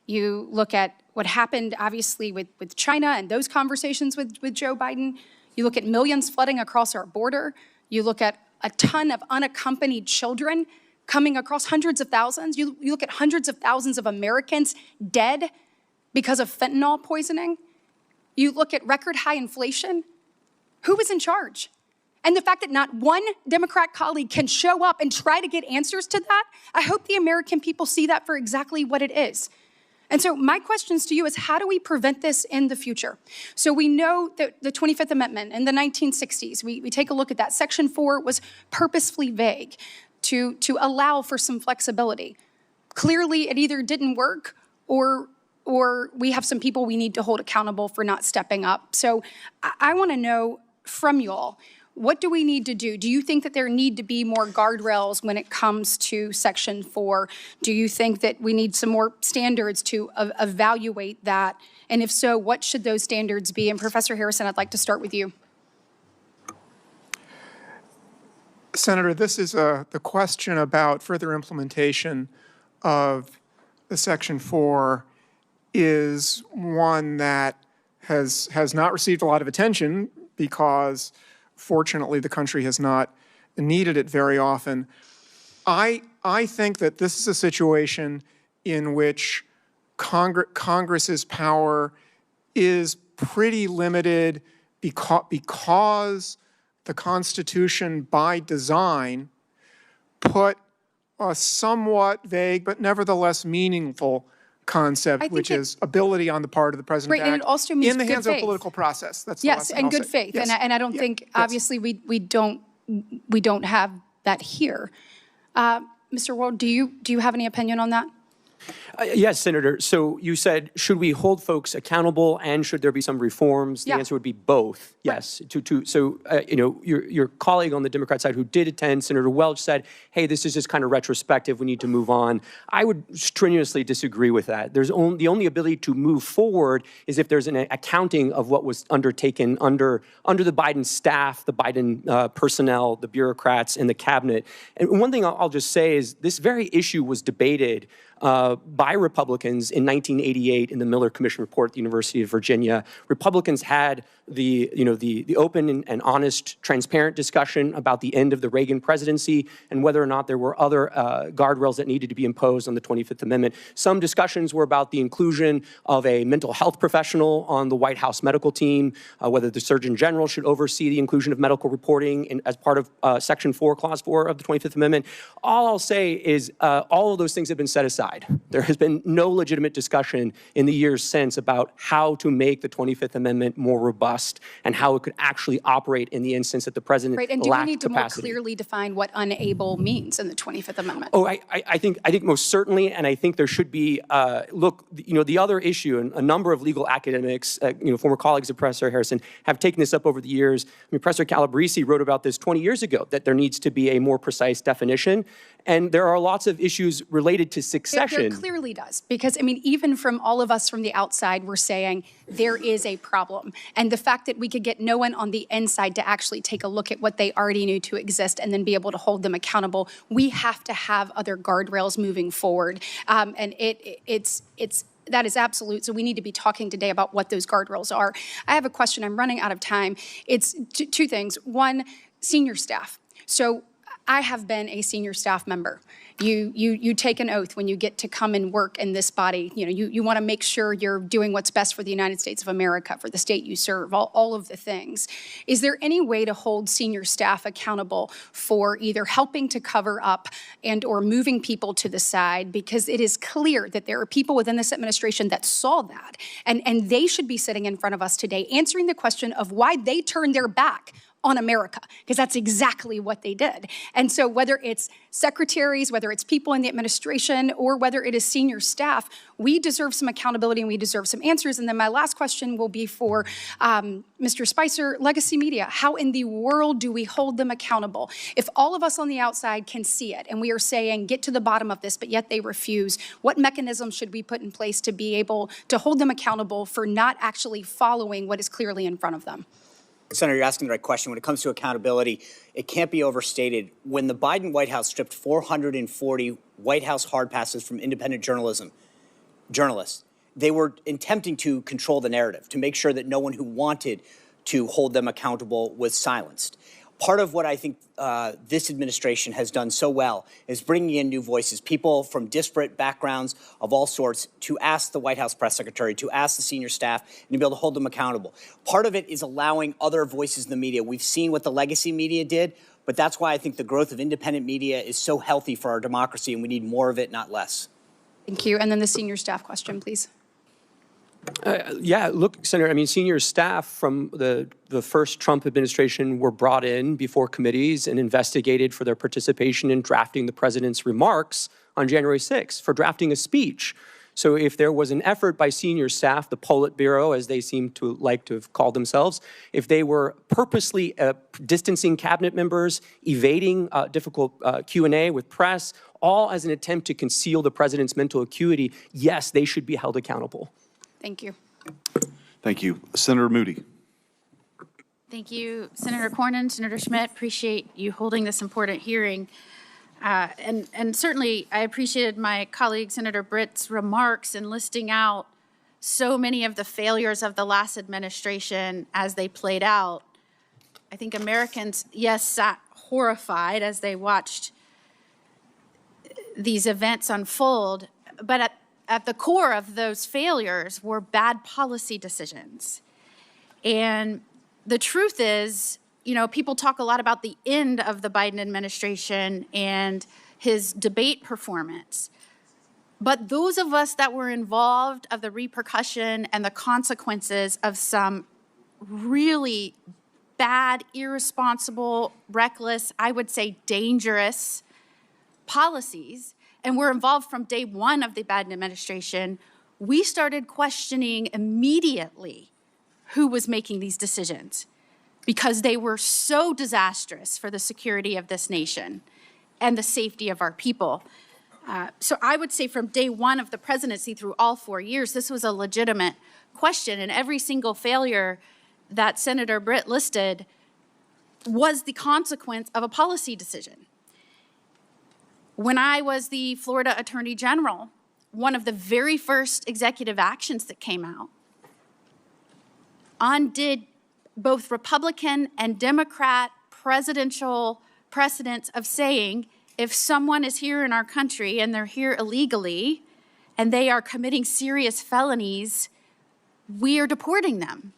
You look at what happened, obviously, with China and those conversations with Joe Biden. You look at millions flooding across our border. You look at a ton of unaccompanied children coming across, hundreds of thousands. You look at hundreds of thousands of Americans dead because of fentanyl poisoning. You look at record high inflation. Who was in charge? And the fact that not one Democrat colleague can show up and try to get answers to that, I hope the American people see that for exactly what it is. And so my questions to you is, how do we prevent this in the future? So we know that the 25th Amendment in the 1960s, we take a look at that. Section 4 was purposefully vague to allow for some flexibility. Clearly, it either didn't work or we have some people we need to hold accountable for not stepping up. So I want to know from you all, what do we need to do? Do you think that there need to be more guardrails when it comes to Section 4? Do you think that we need some more standards to evaluate that? And if so, what should those standards be? And Professor Harrison, I'd like to start with you. Senator, this is the question about further implementation of the Section 4 is one that has not received a lot of attention because fortunately, the country has not needed it very often. I think that this is a situation in which Congress's power is pretty limited because the Constitution, by design, put a somewhat vague but nevertheless meaningful concept, which is ability on the part of the president right, to act and it also means in the hands good of faith. the political process. That's the yes, lesson and I'll good say. faith. Yes. And I don't think, obviously, we don't have that here. Mr. Wold, do you have any opinion on that? Yes, Senator. So you said, should we hold folks accountable and should there be some reforms? The answer would be both, yes. Right. So, your colleague on the Democrat side who did attend, Senator Welch, said, hey, this is just kind of retrospective. We need to move on. I would strenuously disagree with that. The only ability to move forward is if there's an accounting of what was undertaken under the Biden staff, the Biden personnel, the bureaucrats, and the cabinet. And one thing I'll just say is this very issue was debated by Republicans in 1988 in the Miller Commission report at the University of Virginia. Republicans had the open and honest, transparent discussion about the end of the Reagan presidency and whether or not there were other guardrails that needed to be imposed on the 25th Amendment. Some discussions were about the inclusion of a mental health professional on the White House medical team, whether the Surgeon General should oversee the inclusion of medical reporting as part of Section 4, Clause 4 of the 25th Amendment. All I'll say is all of those things have been set aside. There has been no legitimate discussion in the years since about how to make the 25th Amendment more robust and how it could actually operate in the instance that the president lacked capacity. Right, and do we need to more clearly define what unable means in the 25th Amendment? Oh, I think most certainly, and I think there should be, the other issue, and a number of legal academics, former colleagues of Professor Harrison, have taken this up over the years. I mean, Professor Calabresi wrote about this 20 years ago, that there needs to be a more precise definition. And there are lots of issues related to succession. There clearly does, because, I mean, even from all of us from the outside, we're saying there is a problem. And the fact fact that we could get no one on the inside to actually take a look at what they already knew to exist and then be able to hold them accountable. We have to have other guardrails moving forward. And that is absolute. So we need to be talking today about what those guardrails are. I have a question. I'm running out of time. It's two things. One, senior staff. So I have been a senior staff member. You take an oath when you get to come and work in this body. You want to make sure you're doing what's best for the United States of America, for the state you serve, all of the things. Is there any way to hold senior staff accountable for either helping to cover up and or moving people to the side? Because it is clear that there are people within this administration that saw that, and they should be sitting in front of us today answering the question of why they turned their back on America, because that's exactly what they did. And so whether it's secretaries, whether it's people in the administration, or whether it is senior staff, we deserve some accountability and we deserve some answers. And then my last question will be for Mr. Spicer, legacy media. How in the world do we hold them accountable? If all of us on the outside can see it and we are saying, get to the bottom of this, but yet they refuse, what mechanism should we put in place to be able to hold them accountable for not actually following what is clearly in front of them? Senator, you're asking the right question. When it comes to accountability, it can't be overstated. When the Biden White House stripped 440 White House hard passes from independent journalists, they were attempting to control the narrative, to make sure that no one who wanted to hold them accountable was silenced. Part of what I think this administration has done so well is bringing in new voices, people from disparate backgrounds of all sorts, to ask the White House press secretary, to ask the senior staff, and to be able to hold them accountable. Part of it is allowing other voices in the media. We've seen what the legacy media did, but that's why I think the growth of independent media is so healthy for our democracy, and we need more of it, not less. Thank you. And then the senior staff question, please. Yeah, look, Senator, I mean, senior staff from the first Trump administration were brought in before committees and investigated for their participation in drafting the president's remarks on January 6th, for drafting a speech. So if there was an effort by senior staff, the Politburo, as they seem to like to have called themselves, if they were purposely distancing cabinet members, evading difficult Q&A with press, all as an attempt to conceal the president's mental acuity, yes, they should be held accountable. Thank you. Thank you. Senator Moody. Thank you, Senator Cornyn, Senator Schmidt. Appreciate you holding this important hearing. And certainly I appreciated my colleague, Senator Britt's remarks in listing out so many of the failures of the last administration as they played out. I think Americans, yes, sat horrified as they watched these events unfold, but at the core of those failures were bad policy decisions. And the truth is, people talk a lot about the end of the Biden administration and his debate performance. But those of us that were involved of the repercussion and the consequences of some really bad, irresponsible, reckless, I would say dangerous policies, and we're involved from day one of the Biden administration, we started questioning immediately who was making these decisions, because they were so disastrous for the security of this nation and the safety of our people. So I would say from day one of the presidency through all 4 years, this was a legitimate question, and every single failure that Senator Britt listed was the consequence of a policy decision. When I was the Florida Attorney General, one of the very first executive actions that came out undid both Republican and Democrat presidential precedents of saying, if someone is here in our country and they're here illegally and they are committing serious felonies, we are deporting them.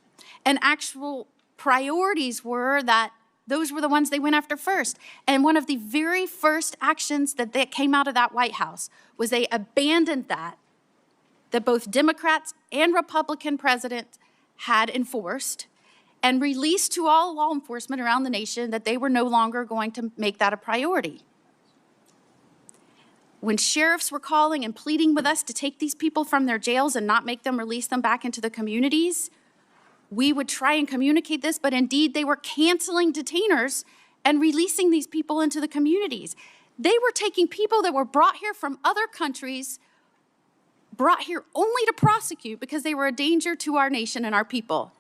And actual priorities were that those were the ones they went after first. And one of the very first actions that came out of that White House was they abandoned that both Democrats and Republican presidents had enforced, and released to all law enforcement around the nation that they were no longer going to make that a priority. When sheriffs were calling and pleading with us to take these people from their jails and not make them release them back into the communities, we would try and communicate this, but indeed they were canceling detainers and releasing these people into the communities. They were taking people that were brought here from other countries, brought here only to prosecute because they were a danger to our nation and our people.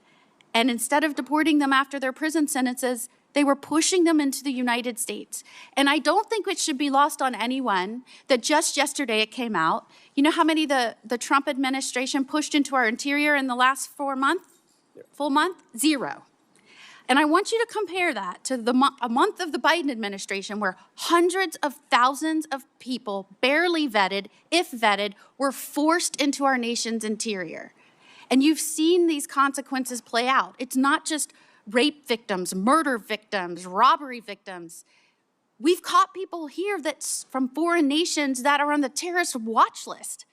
And instead of deporting them after their prison sentences, they were pushing them into the United States. And I don't think it should be lost on anyone that just yesterday it came out. You know how many the Trump administration pushed into our interior in the last full month? 0. And I want you to compare that to a month of the Biden administration where hundreds of thousands of people, barely vetted, if vetted, were forced into our nation's interior. And you've seen these consequences play out. It's not just rape victims, murder victims, robbery victims. We've caught people here that's from foreign nations that are on the terrorist watch list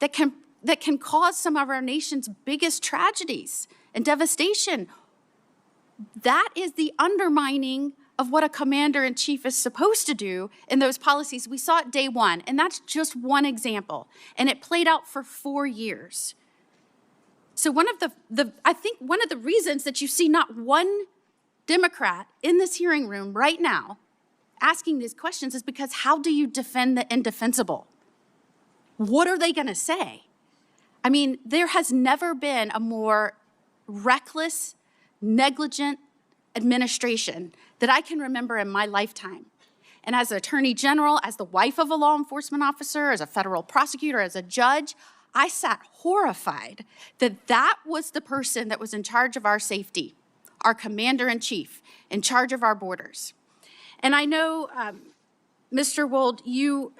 that can cause some of our nation's biggest tragedies and devastation. That is the undermining of what a commander-in-chief is supposed to do in those policies. We saw it day one, and that's just one example. And it played out for 4 years. So I think one of the reasons that you see not one Democrat in this hearing room right now asking these questions is because how do you defend the indefensible? What are they going to say? I mean, there has never been a more reckless, negligent administration that I can remember in my lifetime. And as an attorney general, as the wife of a law enforcement officer, as a federal prosecutor, as a judge, I sat horrified that that was the person that was in charge of our safety, our commander-in-chief, in charge of our borders. And I know, Mr. Wold, you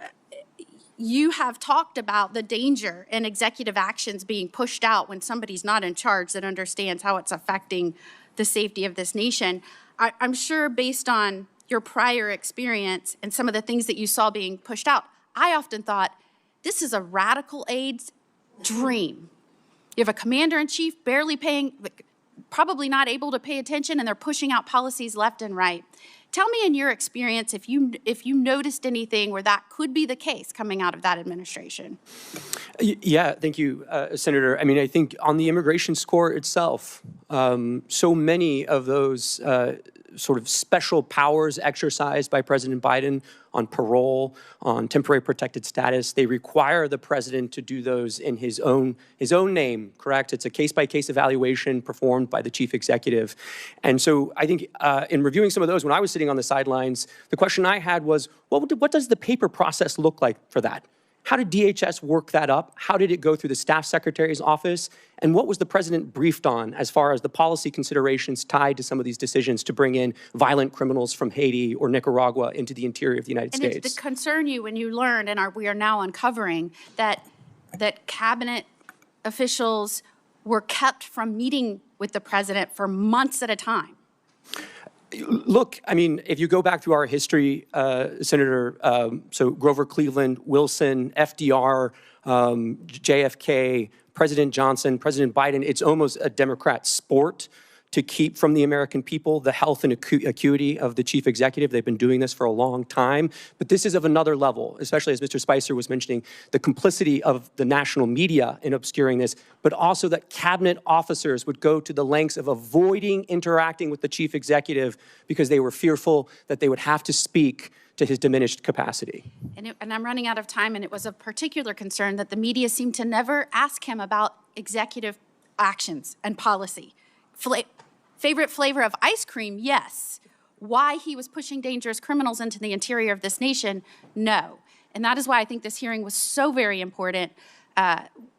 have talked about the danger in executive actions being pushed out when somebody's not in charge that understands how it's affecting the safety of this nation. I'm sure based on your prior experience and some of the things that you saw being pushed out, I often thought, this is a radical aide's dream. You have a commander-in-chief probably not able to pay attention, and they're pushing out policies left and right. Tell me in your experience if you noticed anything where that could be the case coming out of that administration. Yeah, thank you, Senator. I mean, I think on the immigration score itself, so many of those sort of special powers exercised by President Biden on parole, on temporary protected status, they require the president to do those in his own name, correct? It's a case-by-case evaluation performed by the chief executive. And so I think in reviewing some of those, when I was sitting on the sidelines, the question I had was, what does the paper process look like for that? How did DHS work that up? How did it go through the staff secretary's office? And what was the president briefed on as far as the policy considerations tied to some of these decisions to bring in violent criminals from Haiti or Nicaragua into the interior of the United States? And did it concern you when you learned, and we are now uncovering, that cabinet officials were kept from meeting with the president for months at a time? Look, I mean, if you go back through our history, Senator, so Grover Cleveland, Wilson, FDR, JFK, President Johnson, President Biden, it's almost a Democrat sport to keep from the American people the health and acuity of the chief executive. They've been doing this for a long time, but this is of another level, especially as Mr. Spicer was mentioning, the complicity of the national media in obscuring this, but also that cabinet officers would go to the lengths of avoiding interacting with the chief executive because they were fearful that they would have to speak to his diminished capacity. And I'm running out of time, and it was of particular concern that the media seemed to never ask him about executive actions and policy. Favorite flavor of ice cream? Yes. Why he was pushing dangerous criminals into the interior of this nation? No. And that is why I think this hearing was so very important.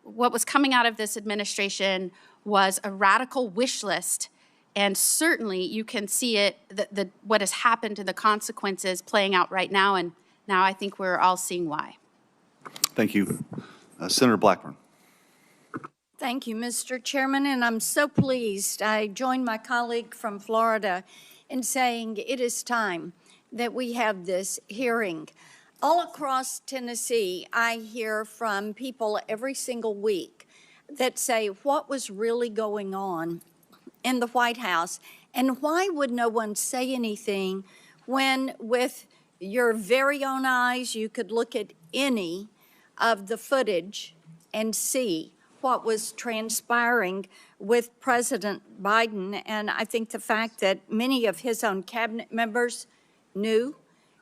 What was coming out of this administration was a radical wish list. And certainly you can see it, what has happened to the consequences playing out right now. And now I think we're all seeing why. Thank you. Senator Blackburn. Thank you, Mr. Chairman, and I'm so pleased. I join my colleague from Florida in saying it is time that we have this hearing. All across Tennessee, I hear from people every single week that say what was really going on in the White House, and why would no one say anything when, with your very own eyes, you could look at any of the footage and see what was transpiring with President Biden. And I think the fact that many of his own cabinet members knew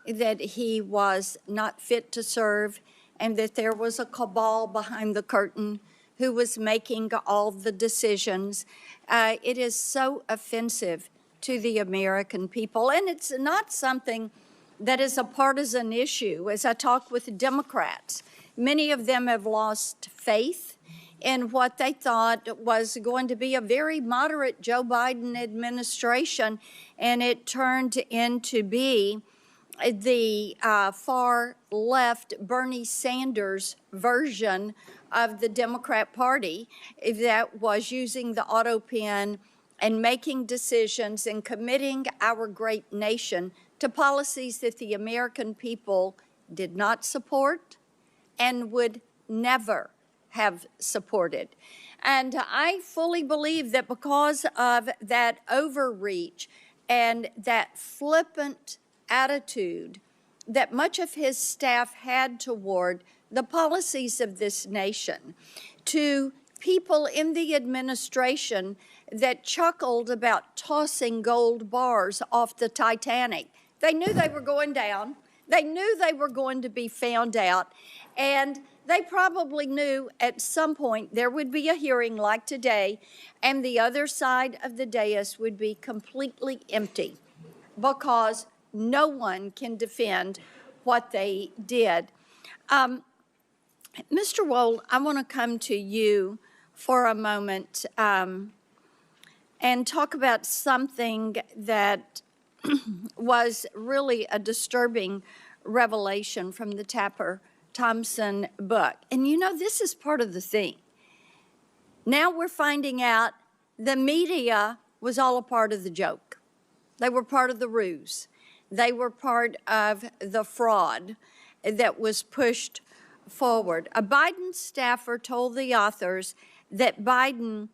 that he was not fit to serve and that there was a cabal behind the curtain who was making all the decisions. It is so offensive to the American people, and it's not something that is a partisan issue. As I talk with Democrats, many of them have lost faith in what they thought was going to be a very moderate Joe Biden administration, and it turned into be the far left Bernie Sanders version of the Democrat Party that was using the auto pen and making decisions and committing our great nation to policies that the American people did not support and would never have supported. And I fully believe that because of that overreach and that flippant attitude that much of his staff had toward the policies of this nation, to people in the administration that chuckled about tossing gold bars off the Titanic. They knew they were going down. They knew they were going to be found out. And they probably knew at some point there would be a hearing like today, and the other side of the dais would be completely empty because no one can defend what they did. Mr. Wold, I want to come to you for a moment and talk about something that was really a disturbing revelation from the Tapper Thompson book. And you know, this is part of the thing. Now we're finding out the media was all a part of the joke. They were part of the ruse. They were part of the fraud that was pushed forward. A Biden staffer told the authors that Biden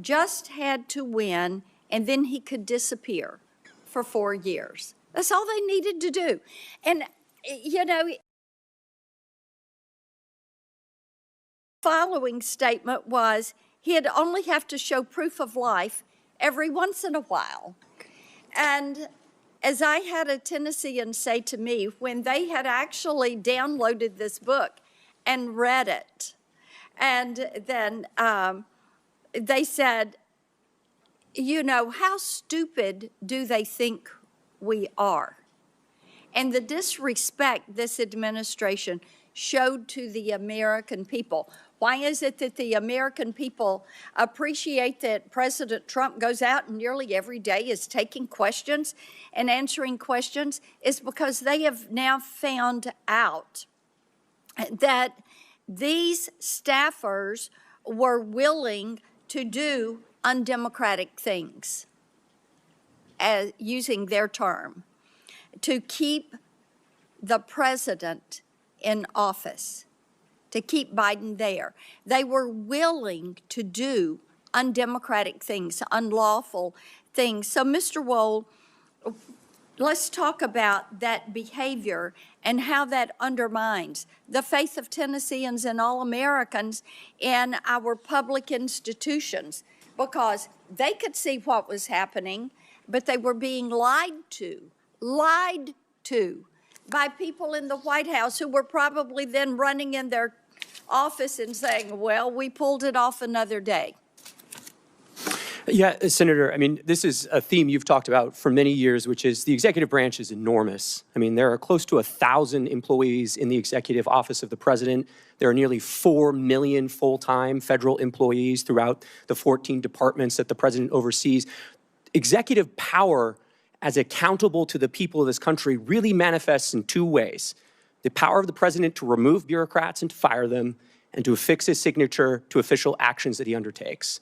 just had to win and then he could disappear for 4 years. That's all they needed to do. And, you know, following statement was he'd only have to show proof of life every once in a while. And as I had a Tennessean say to me, when they had actually downloaded this book and read it, and then they said, you know, how stupid do they think we are? And the disrespect this administration showed to the American people. Why is it that the American people appreciate that President Trump goes out and nearly every day is taking questions and answering questions? Is because they have now found out that these staffers were willing to do undemocratic things, as using their term, to keep the president in office, to keep Biden there. They were willing to do undemocratic things, unlawful things. So, Mr. Wold, let's talk about that behavior and how that undermines the faith of Tennesseans and all Americans in our public institutions, because they could see what was happening, but they were being lied to by people in the White House who were probably then running in their office and saying, well, we pulled it off another day. Yeah, Senator, I mean, this is a theme you've talked about for many years, which is the executive branch is enormous. I mean, there are close to 1,000 employees in the executive office of the president. There are nearly 4 million full-time federal employees throughout the 14 departments that the president oversees. Executive power as accountable to the people of this country really manifests in two ways. The power of the president to remove bureaucrats and to fire them, and to affix his signature to official actions that he undertakes.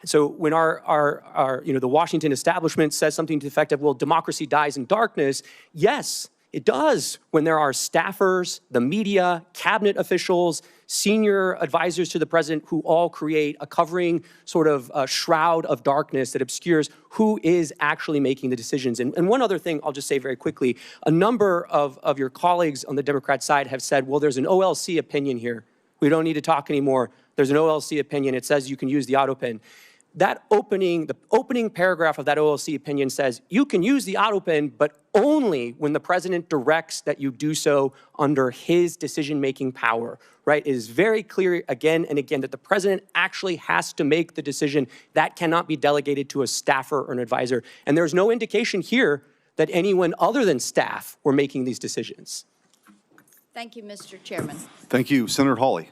So when the Washington establishment says something to the effect of, well, democracy dies in darkness, yes, it does when there are staffers, the media, cabinet officials, senior advisors to the president who all create a covering sort of shroud of darkness that obscures who is actually making the decisions. And one other thing I'll just say very quickly, a number of your colleagues on the Democrat side have said, well, there's an OLC opinion here. We don't need to talk anymore. There's an OLC opinion. It says you can use the auto pen. the opening paragraph of that OLC opinion says you can use the auto pen, but only when the president directs that you do so under his decision-making power, right? It is very clear again and again that the president actually has to make the decision. That cannot be delegated to a staffer or an advisor. And there's no indication here that anyone other than staff were making these decisions. Thank you, Mr. Chairman. Thank you. Senator Hawley.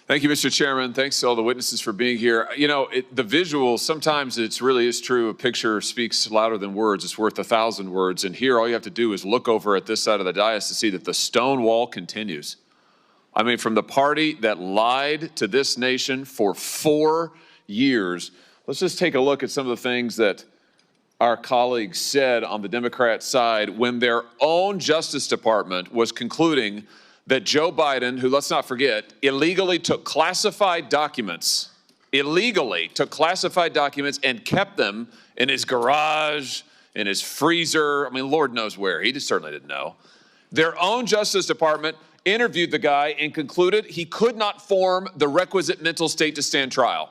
Thank you, Mr. Chairman. Thanks to all the witnesses for being here. You know, the visual, sometimes it really is true. A picture speaks louder than words. It's worth 1,000 words. And here, all you have to do is look over at this side of the dais to see that the stone wall continues. I mean, from the party that lied to this nation for 4 years, let's just take a look at some of the things that our colleagues said on the Democrat side when their own Justice Department was concluding that Joe Biden, who, let's not forget, illegally took classified documents and kept them in his garage, in his freezer. I mean, Lord knows where. He just certainly didn't know. Their own Justice Department interviewed the guy and concluded he could not form the requisite mental state to stand trial.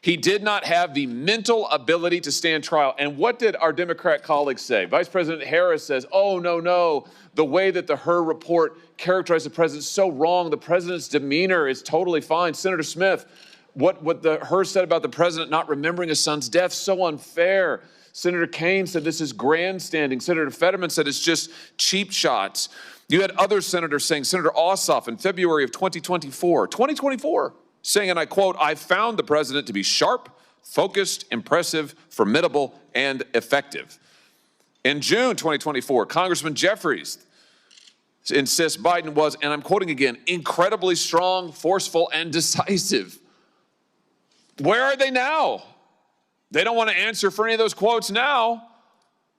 He did not have the mental ability to stand trial. And what did our Democrat colleagues say? Vice President Harris says, oh, no, the way that the Hur report characterized the president is so wrong. The president's demeanor is totally fine. Senator Smith, what the Hur said about the president not remembering his son's death, so unfair. Senator Kaine said this is grandstanding. Senator Fetterman said it's just cheap shots. You had other senators saying, Senator Ossoff in February of 2024, saying, and I quote, I found the president to be sharp, focused, impressive, formidable, and effective. In June 2024, Congressman Jeffries insists Biden was, and I'm quoting again, incredibly strong, forceful, and decisive. Where are they now? They don't want to answer for any of those quotes now.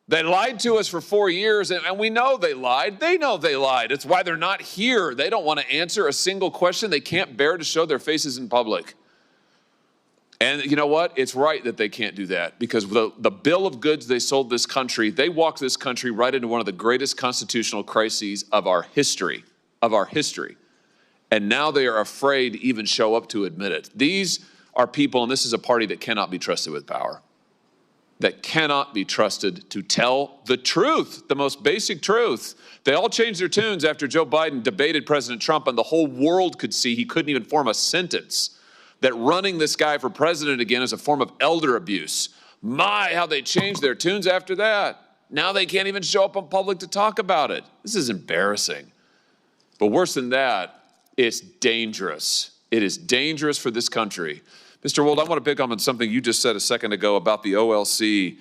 They lied to us for 4 years, and we know they lied. They know they lied. It's why they're not here. They don't want to answer a single question. They can't bear to show their faces in public. And you know what? It's right that they can't do that because the bill of goods they sold this country, they walked this country right into one of the greatest constitutional crises of our history, And now they are afraid to even show up to admit it. These are people, and this is a party that cannot be trusted with power, that cannot be trusted to tell the truth, the most basic truth. They all changed their tunes after Joe Biden debated President Trump, and the whole world could see he couldn't even form a sentence, that running this guy for president again is a form of elder abuse. My, how they changed their tunes after that. Now they can't even show up in public to talk about it. This is embarrassing. But worse than that, it's dangerous. It is dangerous for this country. Mr. Wold, I want to pick up on something you just said a second ago about the OLC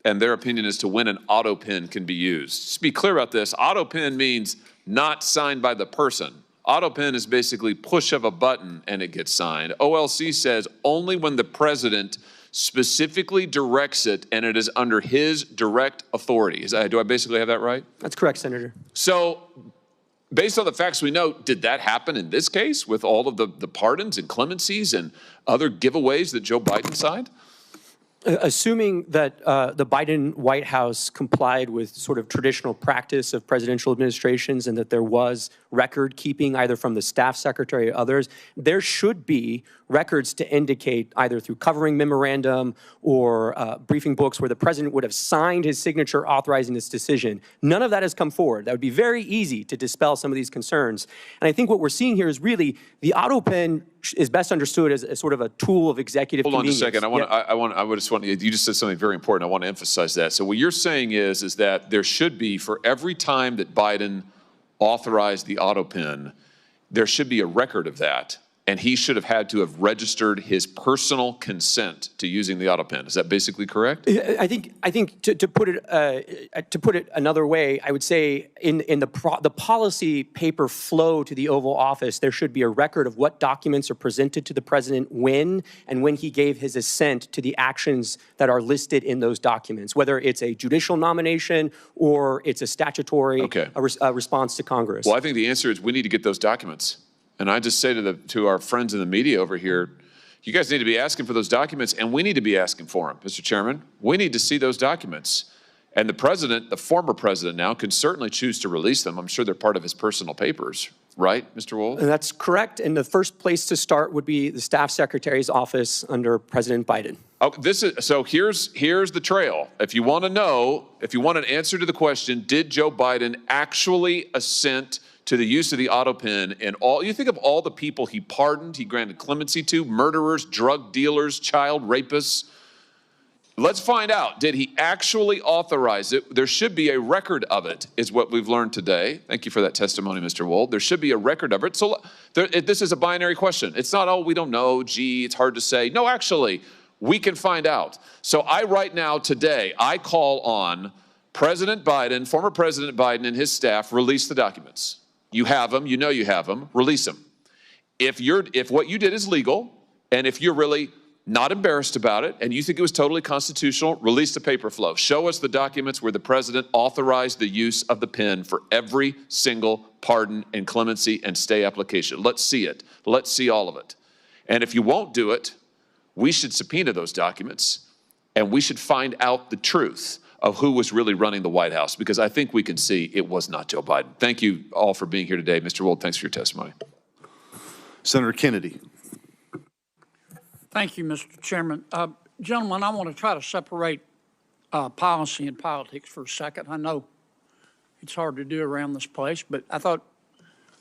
and their opinion as to when an auto pen can be used. Just be clear about this. Auto pen means not signed by the person. Auto pen is basically push of a button and it gets signed. OLC says only when the president specifically directs it and it is under his direct authority. Do I basically have that right? That's correct, Senator. So based on the facts we know, did that happen in this case with all of the pardons and clemencies and other giveaways that Joe Biden signed? Assuming that the Biden White House complied with sort of traditional practice of presidential administrations and that there was record keeping either from the staff secretary or others, there should be records to indicate either through covering memorandum or briefing books where the president would have signed his signature authorizing this decision. None of that has come forward. That would be very easy to dispel some of these concerns. And I think what we're seeing here is really the auto pen is best understood as a sort of a tool of executive convenience. Hold on just a second. You just said something very important. I want to emphasize that. So what you're saying is that there should be, for every time that Biden authorized the auto pen, there should be a record of that. And he should have had to have registered his personal consent to using the auto pen. Is that basically correct? I think to put it another way, I would say in the policy paper flow to the Oval Office, there should be a record of what documents are presented to the president when and when he gave his assent to the actions that are listed in those documents, whether it's a judicial nomination or it's a statutory response to Congress. Well, I think the answer is we need to get those documents. And I just say to our friends in the media over here, you guys need to be asking for those documents, and we need to be asking for them, Mr. Chairman. We need to see those documents. And the president, the former president now, can certainly choose to release them. I'm sure they're part of his personal papers, right, Mr. Wold? And that's correct. And the first place to start would be the staff secretary's office under President Biden. Oh, here's the trail. If you want to know, if you want an answer to the question, did Joe Biden actually assent to the use of the auto pen and all? You think of all the people he pardoned, he granted clemency to, murderers, drug dealers, child rapists. Let's find out, did he actually authorize it? There should be a record of it, is what we've learned today. Thank you for that testimony, Mr. Wold. There should be a record of it. So this is a binary question. It's not, oh, we don't know, gee, it's hard to say. No, actually, we can find out. So right now, today, I call on President Biden, former President Biden and his staff, release the documents. You have them, you know you have them, release them. If what you did is legal, and if you're really not embarrassed about it, and you think it was totally constitutional, release the paper flow. Show us the documents where the president authorized the use of the pen for every single pardon and clemency and stay application. Let's see it. Let's see all of it. And if you won't do it, we should subpoena those documents, and we should find out the truth of who was really running the White House, because I think we can see it was not Joe Biden. Thank you all for being here today. Mr. Wold, thanks for your testimony. Senator Kennedy. Thank you, Mr. Chairman. Gentlemen, I want to try to separate policy and politics for a second. I know it's hard to do around this place, but I thought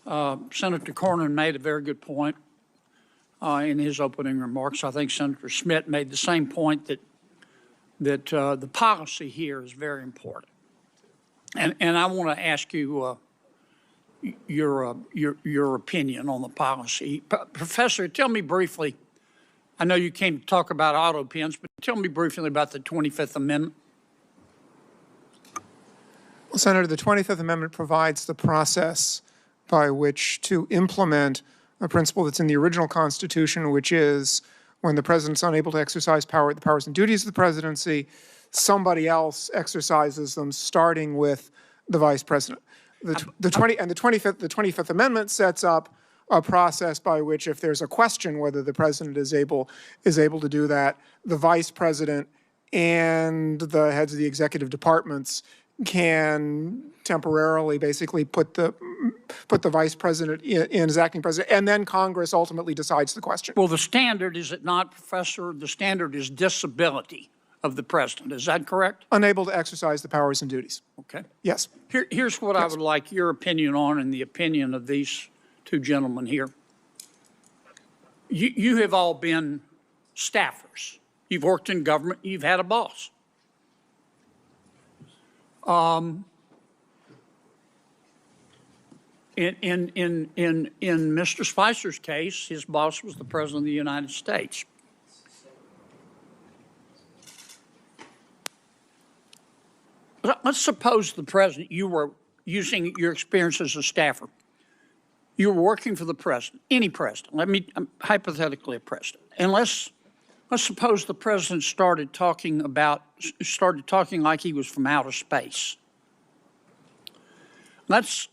Senator Cornyn made a very good point in his opening remarks. I think Senator Schmitt made the same point that the policy here is very important. And I want to ask you your opinion on the policy. Professor, tell me briefly, I know you came to talk about auto pens, but tell me briefly about the 25th Amendment. Well, Senator, the 25th Amendment provides the process by which to implement a principle that's in the original Constitution, which is when the president's unable to exercise the powers and duties of the presidency, somebody else exercises them, starting with the vice president. The 25th Amendment sets up a process by which, if there's a question whether the president is able to do that, the vice president and the heads of the executive departments can temporarily basically put the vice president in as acting president, and then Congress ultimately decides the question. Well, the standard, is it not, Professor? The standard is disability of the president. Is that correct? Unable to exercise the powers and duties. Okay. Yes. Here's what I would like your opinion on, and the opinion of these two gentlemen here. You have all been staffers. You've worked in government. You've had a boss. In Mr. Spicer's case, his boss was the President of the United States. Let's suppose the president, you were using your experience as a staffer. You were working for the president, any president. Hypothetically a president. And let's suppose the president started talking like he was from outer space. Let's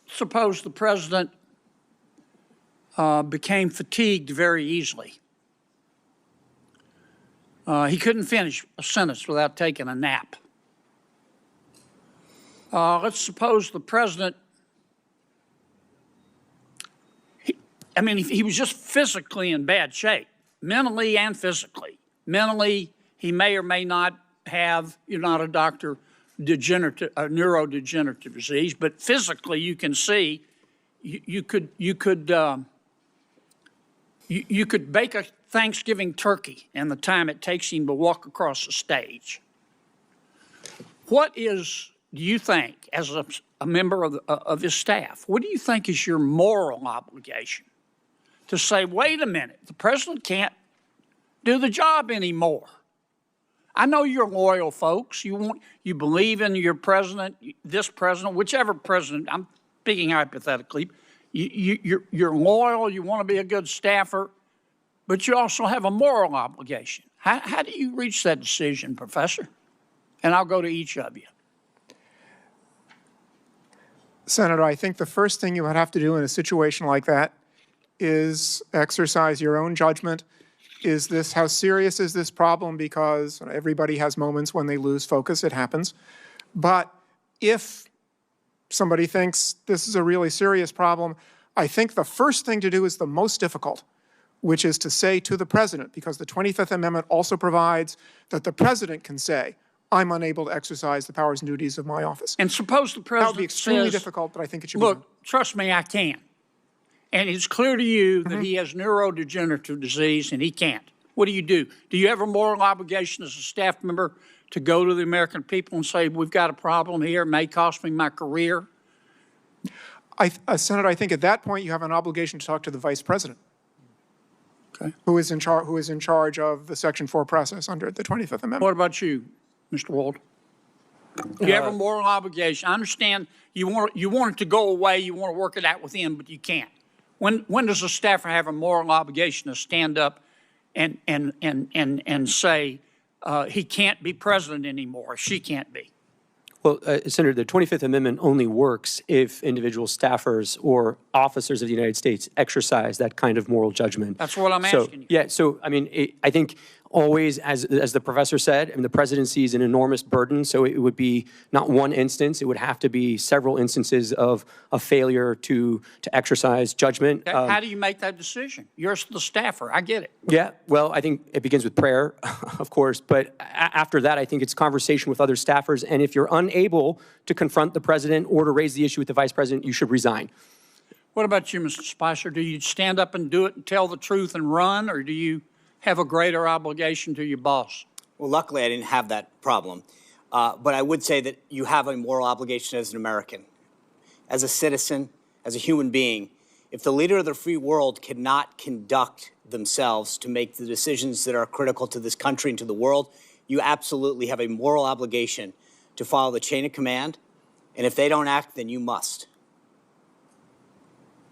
suppose the president became fatigued very easily. He couldn't finish a sentence without taking a nap. Let's suppose the president, he was just physically in bad shape, mentally and physically. Mentally, he may or may not have, you're not a doctor, neurodegenerative disease, but physically you can see you could bake a Thanksgiving turkey in the time it takes him to walk across the stage. What do you think, as a member of his staff, what do you think is your moral obligation to say, wait a minute, the president can't do the job anymore? I know you're loyal folks. You believe in your president, this president, whichever president. I'm speaking hypothetically. You're loyal. You want to be a good staffer, but you also have a moral obligation. How do you reach that decision, Professor? And I'll go to each of you. Senator, I think the first thing you would have to do in a situation like that is exercise your own judgment. How serious is this problem? Because everybody has moments when they lose focus. It happens. But if somebody thinks this is a really serious problem, I think the first thing to do is the most difficult, which is to say to the president, because the 25th Amendment also provides that the president can say, I'm unable to exercise the powers and duties of my office. And suppose the president That would be extremely says, difficult, but I think it should be done. look, trust me, I can. And it's clear to you that he has neurodegenerative disease and he can't. What do? Do you have a moral obligation as a staff member to go to the American people and say, we've got a problem here, it may cost me my career? Senator, I think at that point you have an obligation to talk to the vice president, okay, who is in charge of the Section 4 process under the 25th Amendment. What about you, Mr. Wold? Do you have a moral obligation? I understand you want it to go away, you want to work it out with him, but you can't. When does a staffer have a moral obligation to stand up and say he can't be president anymore, she can't be? Well, Senator, the 25th Amendment only works if individual staffers or officers of the United States exercise that kind of moral judgment. That's what I'm asking you. Yeah, so, I mean, I think always, as the professor said, I mean, the presidency is an enormous burden, so it would be not one instance, it would have to be several instances of a failure to exercise judgment. How do you make that decision? You're the staffer, I get it. Yeah, well, I think it begins with prayer, of course, but after that, I think it's conversation with other staffers, and if you're unable to confront the president or to raise the issue with the vice president, you should resign. What about you, Mr. Spicer? Do you stand up and do it and tell the truth and run, or do you have a greater obligation to your boss? Well, luckily I didn't have that problem. But I would say that you have a moral obligation as an American, as a citizen, as a human being. If the leader of the free world cannot conduct themselves to make the decisions that are critical to this country and to the world, you absolutely have a moral obligation to follow the chain of command. And if they don't act, then you must.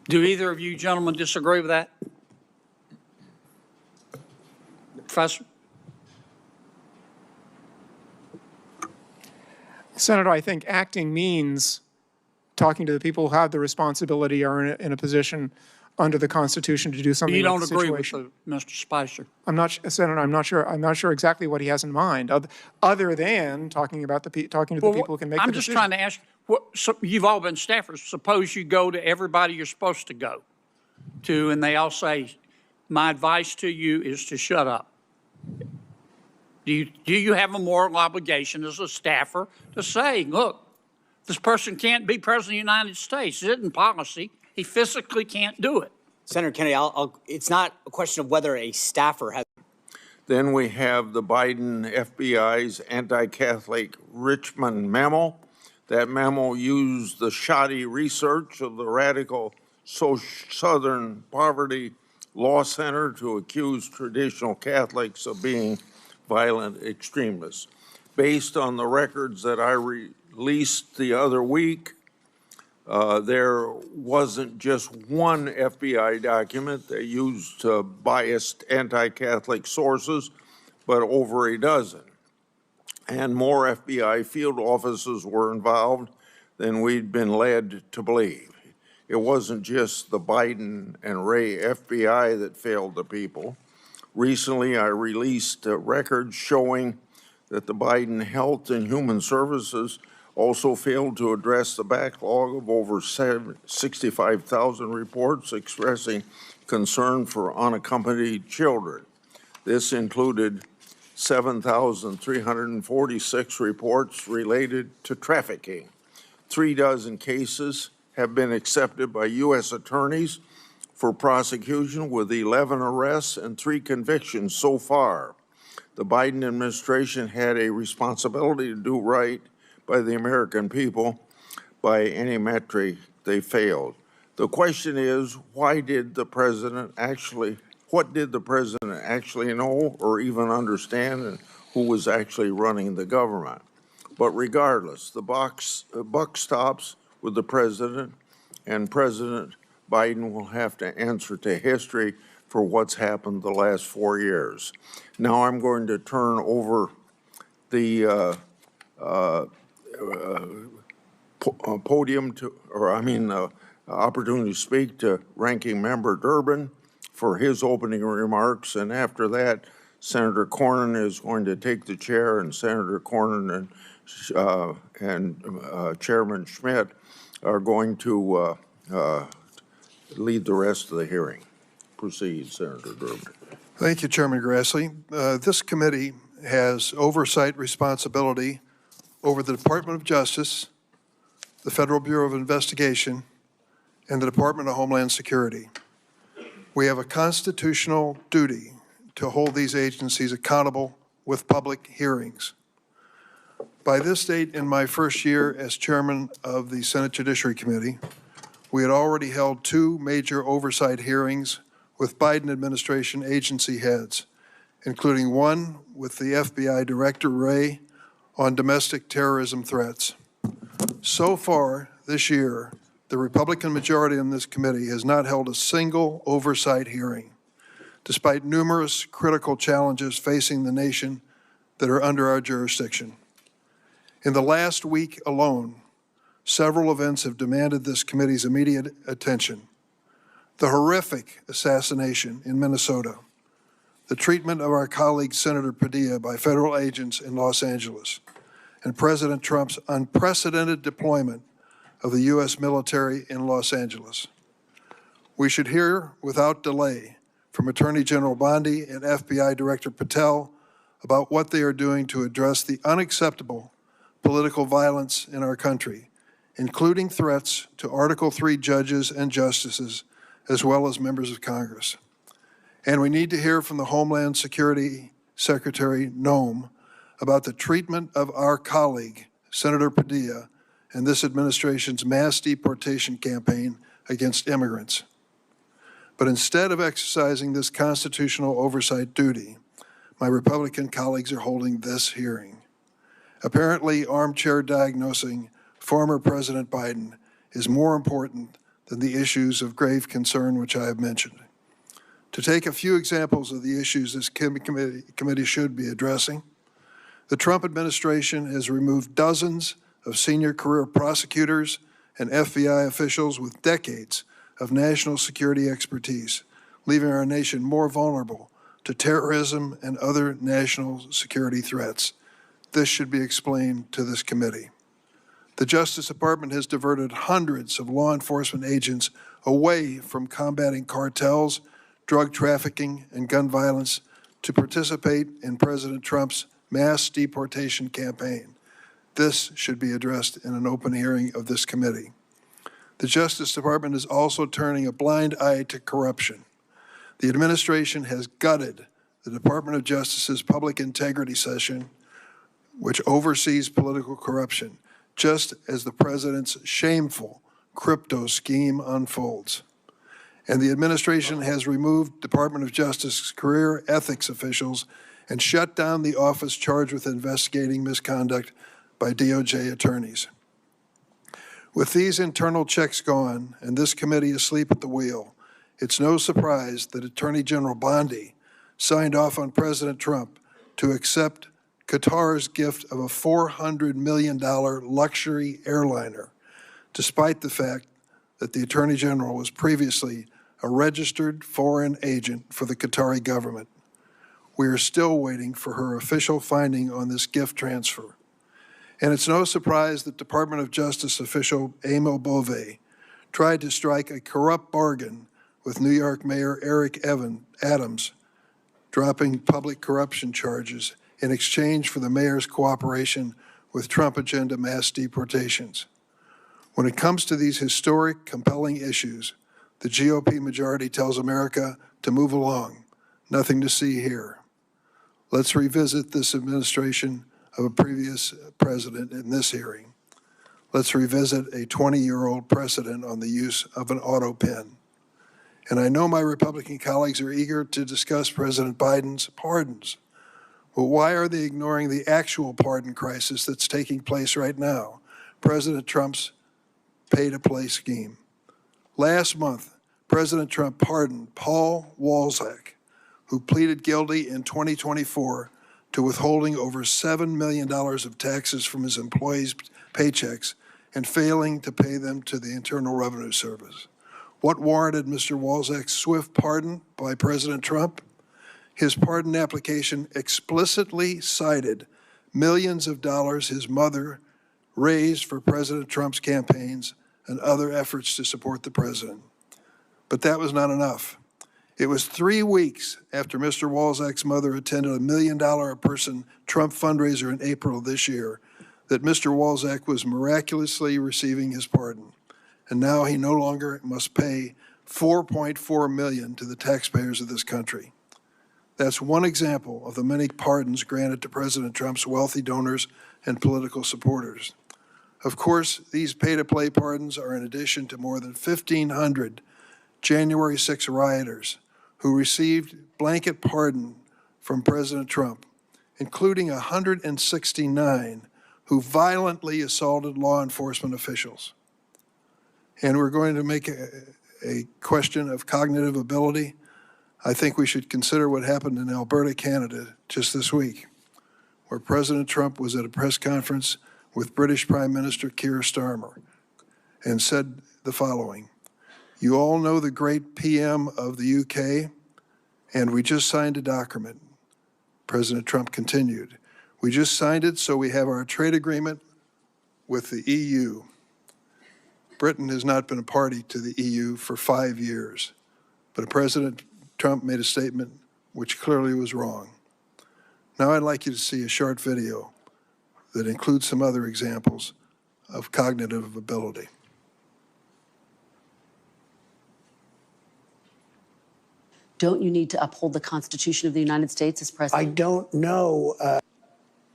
Do either of you gentlemen disagree with that? Professor? Senator, I think acting means talking to the people who have the responsibility or in a position under the Constitution to do something. You don't with the agree with situation. Mr. Spicer? Senator, I'm not sure exactly what he has in mind, other than talking about the people who can make the decision. I'm just trying to ask. You've all been staffers. Suppose you go to everybody you're supposed to go to, and they all say, "My advice to you is to shut up." Do you have a moral obligation as a staffer to say, look, this person can't be president of the United States. It isn't policy. He physically can't do it. Senator Kennedy, it's not a question of whether a staffer has. Then we have the Biden FBI's anti-Catholic Richmond memo. That memo used the shoddy research of the radical Southern Poverty Law Center to accuse traditional Catholics of being violent extremists. Based on the records that I released the other week, there wasn't just one FBI document that used biased anti-Catholic sources, but over a dozen. And more FBI field officers were involved than we'd been led to believe. It wasn't just the Biden and Ray FBI that failed the people. Recently, I released records showing that the Biden Health and Human Services also failed to address the backlog of over 65,000 reports expressing concern for unaccompanied children. This included 7,346 reports related to trafficking. 36 cases have been accepted by U.S. attorneys for prosecution, with 11 arrests and 3 convictions so far. The Biden administration had a responsibility to do right by the American people. By any metric, they failed. The question is, what did the president actually know or even understand, and who was actually running the government? But regardless, the buck stops with the president, and President Biden will have to answer to history for what's happened the last 4 years. Now I'm going to turn over the opportunity to speak to Ranking Member Durbin for his opening remarks, and after that, Senator Cornyn is going to take the chair, and Senator Cornyn and and Chairman Schmidt are going to lead the rest of the hearing. Proceed, Senator Durbin. Thank you, Chairman Grassley. This committee has oversight responsibility over the Department of Justice, the Federal Bureau of Investigation, and the Department of Homeland Security. We have a constitutional duty to hold these agencies accountable with public hearings. By this date in my first year as chairman of the Senate Judiciary Committee, we had already held 2 major oversight hearings with Biden administration agency heads, including one with the FBI Director Wray on domestic terrorism threats. So far this year, the Republican majority in this committee has not held a single oversight hearing, despite numerous critical challenges facing the nation that are under our jurisdiction. In the last week alone, several events have demanded this committee's immediate attention. The horrific assassination in Minnesota, the treatment of our colleague Senator Padilla by federal agents in Los Angeles, and President Trump's unprecedented deployment of the U.S. military in Los Angeles. We should hear without delay from Attorney General Bondi and FBI Director Patel about what they are doing to address the unacceptable political violence in our country, including threats to Article III judges and justices, as well as members of Congress. And we need to hear from the Homeland Security Secretary Noem about the treatment of our colleague, Senator Padilla, and this administration's mass deportation campaign against immigrants. But instead of exercising this constitutional oversight duty, my Republican colleagues are holding this hearing. Apparently, armchair diagnosing former President Biden is more important than the issues of grave concern which I have mentioned. To take a few examples of the issues this committee should be addressing, the Trump administration has removed dozens of senior career prosecutors and FBI officials with decades of national security expertise, leaving our nation more vulnerable to terrorism and other national security threats. This should be explained to this committee. The Justice Department has diverted hundreds of law enforcement agents away from combating cartels, drug trafficking, and gun violence to participate in President Trump's mass deportation campaign. This should be addressed in an open hearing of this committee. The Justice Department is also turning a blind eye to corruption. The administration has gutted the Department of Justice's Public Integrity Session, which oversees political corruption, just as the president's shameful crypto scheme unfolds. And the administration has removed Department of Justice career ethics officials and shut down the office charged with investigating misconduct by DOJ attorneys. With these internal checks gone and this committee asleep at the wheel, it's no surprise that Attorney General Bondi signed off on President Trump to accept Qatar's gift of a $400 million luxury airliner, despite the fact that the Attorney General was previously a registered foreign agent for the Qatari government. We are still waiting for her official finding on this gift transfer. And it's no surprise that Department of Justice official Amo Bove tried to strike a corrupt bargain with New York Mayor Eric Adams, dropping public corruption charges in exchange for the mayor's cooperation with Trump agenda mass deportations. When it comes to these historic, compelling issues, the GOP majority tells America to move along. Nothing to see here. Let's revisit this administration of a previous president in this hearing. Let's revisit a 20-year-old precedent on the use of an auto pen. And I know my Republican colleagues are eager to discuss President Biden's pardons. But why are they ignoring the actual pardon crisis that's taking place right now? President Trump's pay-to-play scheme. Last month, President Trump pardoned Paul Walzak, who pleaded guilty in 2024 to withholding over $7 million of taxes from his employees' paychecks and failing to pay them to the Internal Revenue Service. What warranted Mr. Walzak's swift pardon by President Trump? His pardon application explicitly cited millions of dollars his mother raised for President Trump's campaigns and other efforts to support the president. But that was not enough. It was 3 weeks after Mr. Walczak's mother attended a $1 million a person Trump fundraiser in April of this year that Mr. Walczak was miraculously receiving his pardon. And now he no longer must pay $4.4 million to the taxpayers of this country. That's one example of the many pardons granted to President Trump's wealthy donors and political supporters. Of course, these pay-to-play pardons are in addition to more than 1,500 January 6 rioters who received blanket pardon from President Trump, including 169 who violently assaulted law enforcement officials. And we're going to make a question of cognitive ability. I think we should consider what happened in Alberta, Canada, just this week, where President Trump was at a press conference with British Prime Minister Keir Starmer and said the following: "You all know the great PM of the UK, and we just signed a document." President Trump continued, "We just signed it so we have our trade agreement with the EU. Britain has not been a party to the EU for 5 years, but President Trump made a statement which clearly was wrong." Now I'd like you to see a short video that includes some other examples of cognitive ability. Don't you need to uphold the Constitution of the United States as president? I don't know.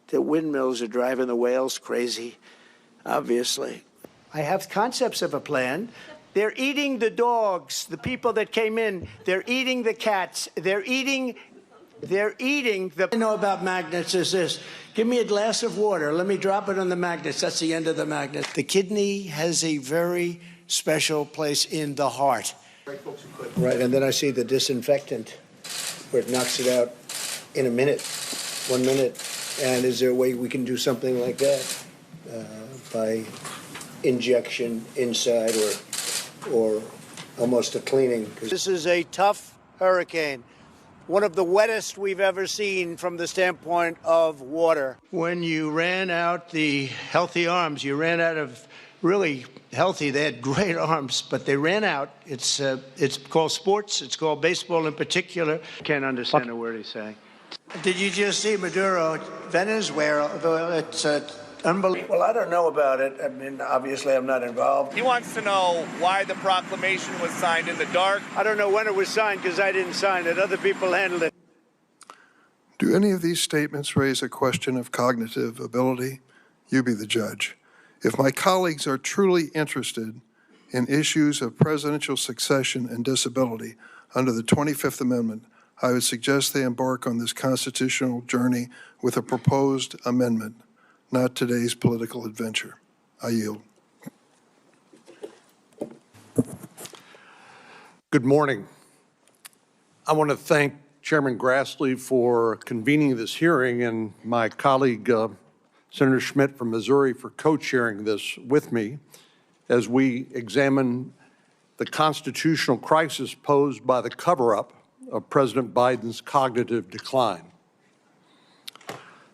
The windmills are driving the whales crazy, obviously. I have concepts of a plan. They're eating the dogs, the people that came in. They're eating the cats. They're eating the... I know about magnets is this. Give me a glass of water. Let me drop it on the magnets. That's the end of the magnet. The kidney has a very special place in the heart. Right, and then I see the disinfectant where it knocks it out in a minute, 1 minute. And is there a way we can do something like that by injection inside or almost a cleaning? This is a tough hurricane, one of the wettest we've ever seen from the standpoint of water. When you ran out the healthy arms, you ran out of really healthy. They had great arms, but they ran out. It's called sports. It's called baseball in particular. Can't understand a word he's saying. Did you just see Maduro, Venezuela? It's unbelievable. Well, I don't know about it. I mean, obviously, I'm not involved. He wants to know why the proclamation was signed in the dark. I don't know when it was signed because I didn't sign it. Other people handled it. Do any of these statements raise a question of cognitive ability? You be the judge. If my colleagues are truly interested in issues of presidential succession and disability under the 25th Amendment, I would suggest they embark on this constitutional journey with a proposed amendment, not today's political adventure. I yield. Good morning. I want to thank Chairman Grassley for convening this hearing and my colleague, Senator Schmidt from Missouri, for co-chairing this with me as we examine the constitutional crisis posed by the cover-up of President Biden's cognitive decline.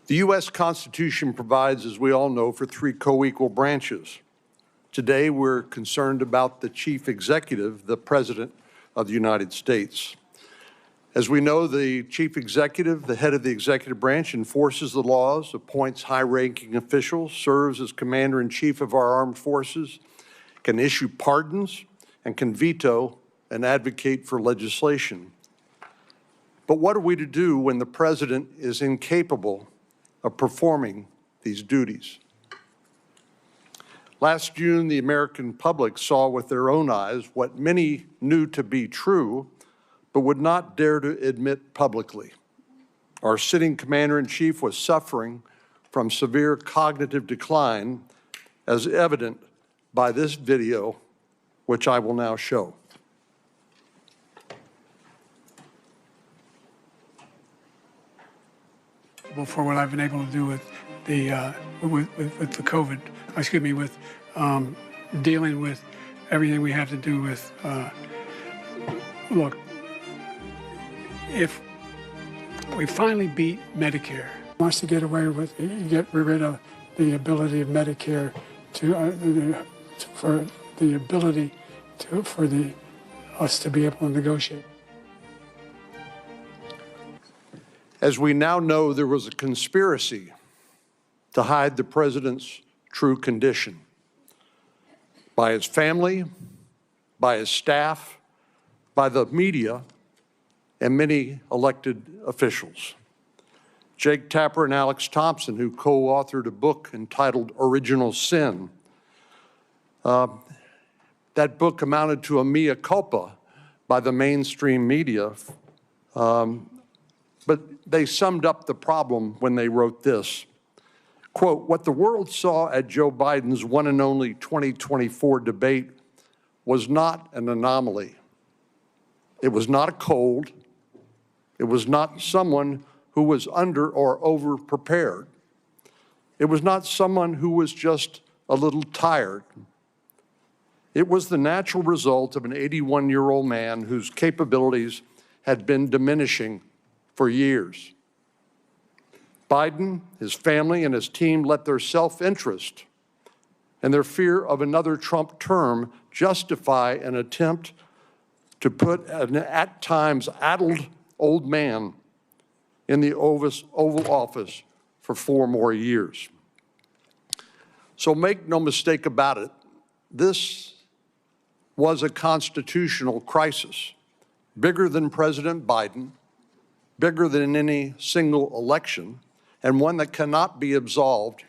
The U.S. Constitution provides, as we all know, for 3 co-equal branches. Today, we're concerned about the chief executive, the President of the United States. As we know, the chief executive, the head of the executive branch, enforces the laws, appoints high-ranking officials, serves as commander-in-chief of our armed forces, can issue pardons, and can veto and advocate for legislation. But what are we to do when the president is incapable of performing these duties? Last June, the American public saw with their own eyes what many knew to be true, but would not dare to admit publicly. Our sitting commander-in-chief was suffering from severe cognitive decline, as evident by this video, which I will now show. For what I've been able to do with the with the COVID, excuse me, with dealing with everything we have to do with. Look, if we finally beat Medicare, wants to get rid of the ability of Medicare for us to be able to negotiate. As we now know, there was a conspiracy to hide the president's true condition by his family, by his staff, by the media, and many elected officials. Jake Tapper and Alex Thompson, who co-authored a book entitled Original Sin, that book amounted to a mea culpa by the mainstream media, but they summed up the problem when they wrote this. Quote, what the world saw at Joe Biden's one and only 2024 debate was not an anomaly. It was not a cold. It was not someone who was under or over prepared. It was not someone who was just a little tired. It was the natural result of an 81-year-old man whose capabilities had been diminishing for years. Biden, his family, and his team let their self-interest and their fear of another Trump term justify an attempt to put an at times addled old man in the Oval Office for 4 more years. So make no mistake about it, this was a constitutional crisis, bigger than President Biden, bigger than any single election, and one that cannot be absolved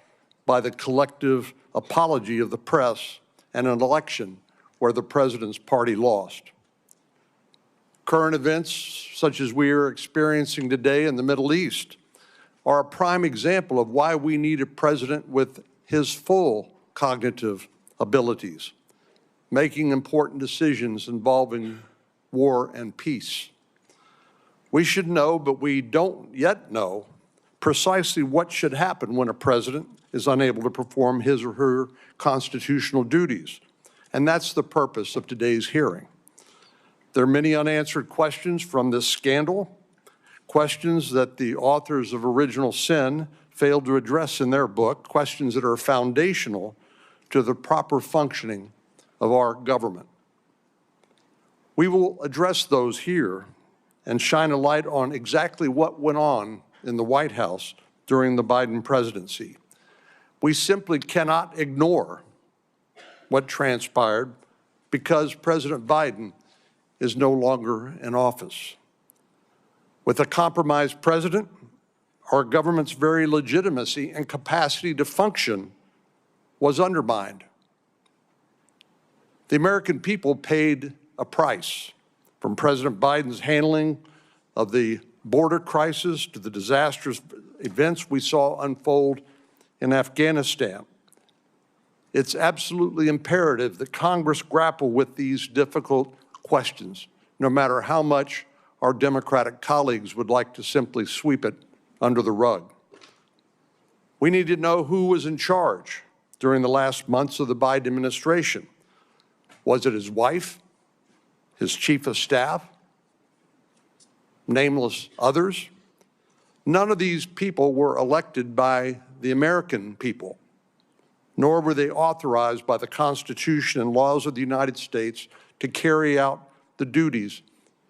by the collective apology of the press and an election where the president's party lost. Current events, such as we are experiencing today in the Middle East, are a prime example of why we need a president with his full cognitive abilities, making important decisions involving war and peace. We should know, but we don't yet know, precisely what should happen when a president is unable to perform his or her constitutional duties. And that's the purpose of today's hearing. There are many unanswered questions from this scandal, questions that the authors of Original Sin failed to address in their book, questions that are foundational to the proper functioning of our government. We will address those here and shine a light on exactly what went on in the White House during the Biden presidency. We simply cannot ignore what transpired because President Biden is no longer in office. With a compromised president, our government's very legitimacy and capacity to function was undermined. The American people paid a price, from President Biden's handling of the border crisis to the disastrous events we saw unfold in Afghanistan. It's absolutely imperative that Congress grapple with these difficult questions, no matter how much our Democratic colleagues would like to simply sweep it under the rug. We need to know who was in charge during the last months of the Biden administration. Was it his wife, his chief of staff, nameless others? None of these people were elected by the American people, nor were they authorized by the Constitution and laws of the United States to carry out the duties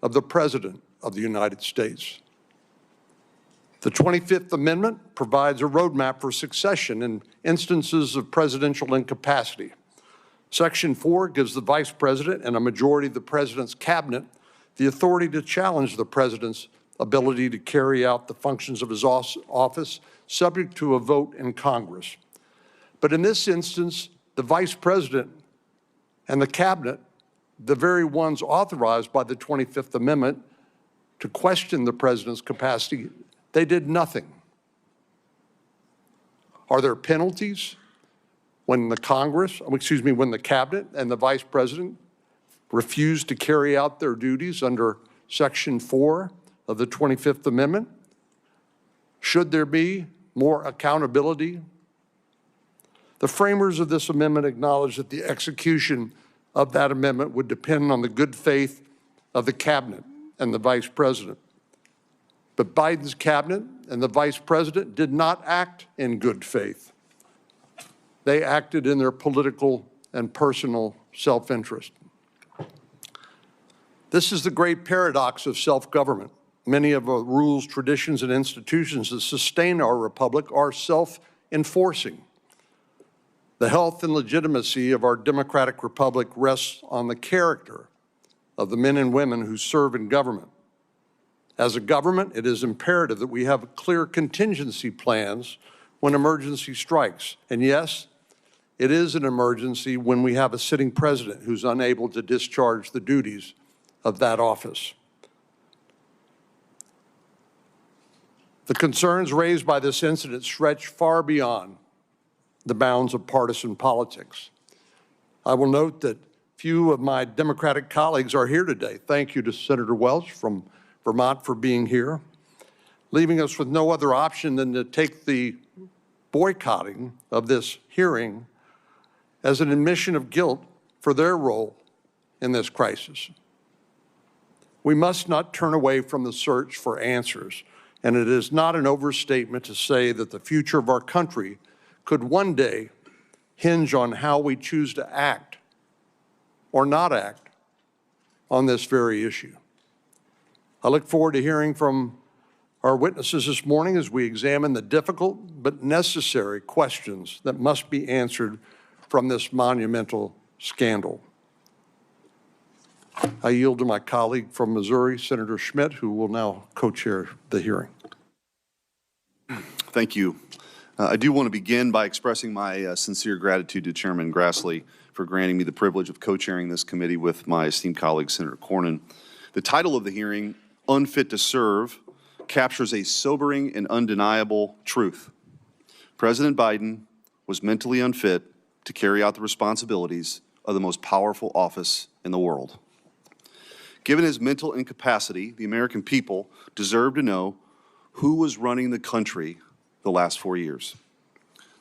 of the President of the United States. The 25th Amendment provides a roadmap for succession in instances of presidential incapacity. Section 4 gives the Vice President and a majority of the President's cabinet the authority to challenge the President's ability to carry out the functions of his office, subject to a vote in Congress. But in this instance, the Vice President and the cabinet, the very ones authorized by the 25th Amendment to question the President's capacity, they did nothing. Are there penalties when the when the cabinet and the Vice President refuse to carry out their duties under Section 4 of the 25th Amendment? Should there be more accountability? The framers of this amendment acknowledge that the execution of that amendment would depend on the good faith of the cabinet and the Vice President. But Biden's cabinet and the Vice President did not act in good faith. They acted in their political and personal self-interest. This is the great paradox of self-government. Many of the rules, traditions, and institutions that sustain our republic are self-enforcing. The health and legitimacy of our democratic republic rests on the character of the men and women who serve in government. As a government, it is imperative that we have clear contingency plans when emergency strikes. And yes, it is an emergency when we have a sitting president who's unable to discharge the duties of that office. The concerns raised by this incident stretch far beyond the bounds of partisan politics. I will note that few of my Democratic colleagues are here today. Thank you to Senator Welch from Vermont for being here, leaving us with no other option than to take the boycotting of this hearing as an admission of guilt for their role in this crisis. We must not turn away from the search for answers, and it is not an overstatement to say that the future of our country could one day hinge on how we choose to act or not act on this very issue. I look forward to hearing from our witnesses this morning as we examine the difficult but necessary questions that must be answered from this monumental scandal. I yield to my colleague from Missouri, Senator Schmitt, who will now co-chair the hearing. Thank you. I do want to begin by expressing my sincere gratitude to Chairman Grassley for granting me the privilege of co-chairing this committee with my esteemed colleague, Senator Cornyn. The title of the hearing, Unfit to Serve, captures a sobering and undeniable truth. President Biden was mentally unfit to carry out the responsibilities of the most powerful office in the world. Given his mental incapacity, the American people deserve to know who was running the country the last 4 years.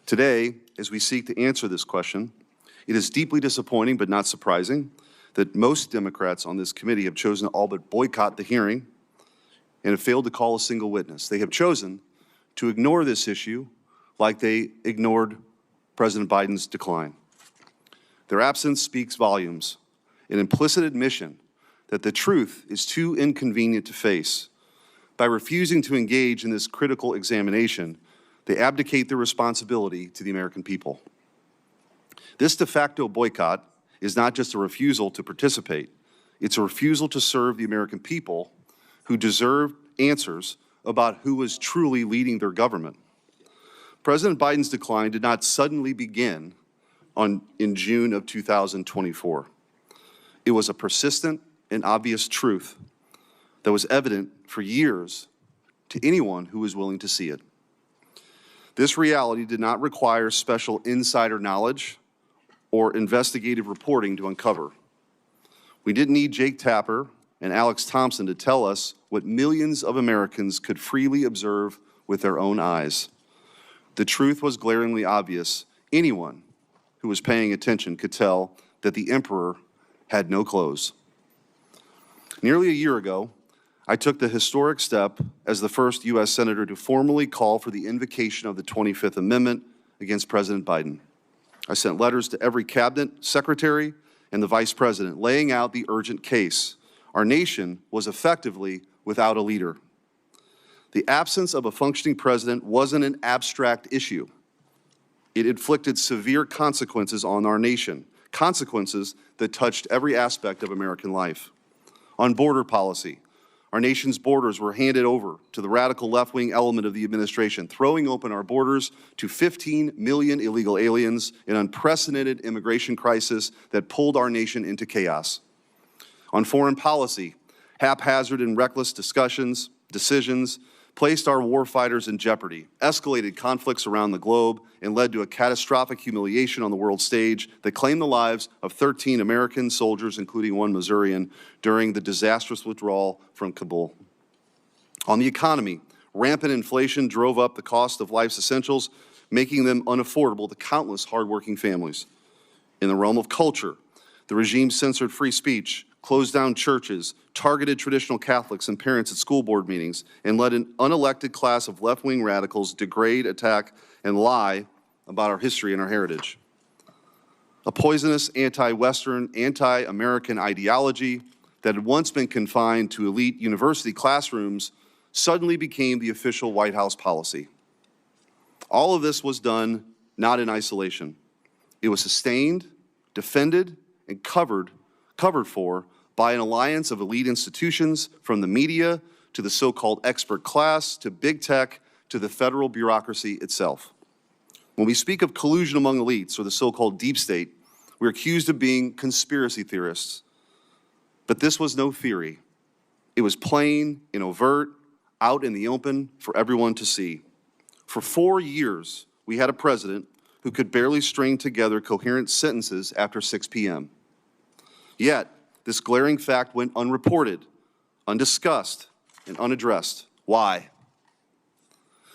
Today, as we seek to answer this question, it is deeply disappointing but not surprising that most Democrats on this committee have chosen to all but boycott the hearing and have failed to call a single witness. They have chosen to ignore this issue like they ignored President Biden's decline. Their absence speaks volumes, an implicit admission that the truth is too inconvenient to face. By refusing to engage in this critical examination, they abdicate their responsibility to the American people. This de facto boycott is not just a refusal to participate, it's a refusal to serve the American people who deserve answers about who is truly leading their government. President Biden's decline did not suddenly begin in June of 2024. It was a persistent and obvious truth that was evident for years to anyone who was willing to see it. This reality did not require special insider knowledge or investigative reporting to uncover. We didn't need Jake Tapper and Alex Thompson to tell us what millions of Americans could freely observe with their own eyes. The truth was glaringly obvious. Anyone who was paying attention could tell that the emperor had no clothes. Nearly a year ago, I took the historic step as the first U.S. Senator to formally call for the invocation of the 25th Amendment against President Biden. I sent letters to every cabinet secretary and the vice president laying out the urgent case. Our nation was effectively without a leader. The absence of a functioning president wasn't an abstract issue. It inflicted severe consequences on our nation, consequences that touched every aspect of American life. On border policy, our nation's borders were handed over to the radical left-wing element of the administration, throwing open our borders to 15 million illegal aliens, an unprecedented immigration crisis that pulled our nation into chaos. On foreign policy, haphazard and reckless decisions placed our warfighters in jeopardy, escalated conflicts around the globe, and led to a catastrophic humiliation on the world stage that claimed the lives of 13 American soldiers, including one Missourian, during the disastrous withdrawal from Kabul. On the economy, rampant inflation drove up the cost of life's essentials, making them unaffordable to countless hardworking families. In the realm of culture, the regime censored free speech, closed down churches, targeted traditional Catholics and parents at school board meetings, and let an unelected class of left-wing radicals degrade, attack, and lie about our history and our heritage. A poisonous anti-Western, anti-American ideology that had once been confined to elite university classrooms suddenly became the official White House policy. All of this was done not in isolation. It was sustained, defended, and covered for by an alliance of elite institutions, from the media to the so-called expert class to big tech to the federal bureaucracy itself. When we speak of collusion among elites, or the so-called deep state, we're accused of being conspiracy theorists. But this was no theory. It was plain and overt, out in the open for everyone to see. For 4 years, we had a president who could barely string together coherent sentences after 6 p.m. Yet, this glaring fact went unreported, undiscussed, and unaddressed. Why?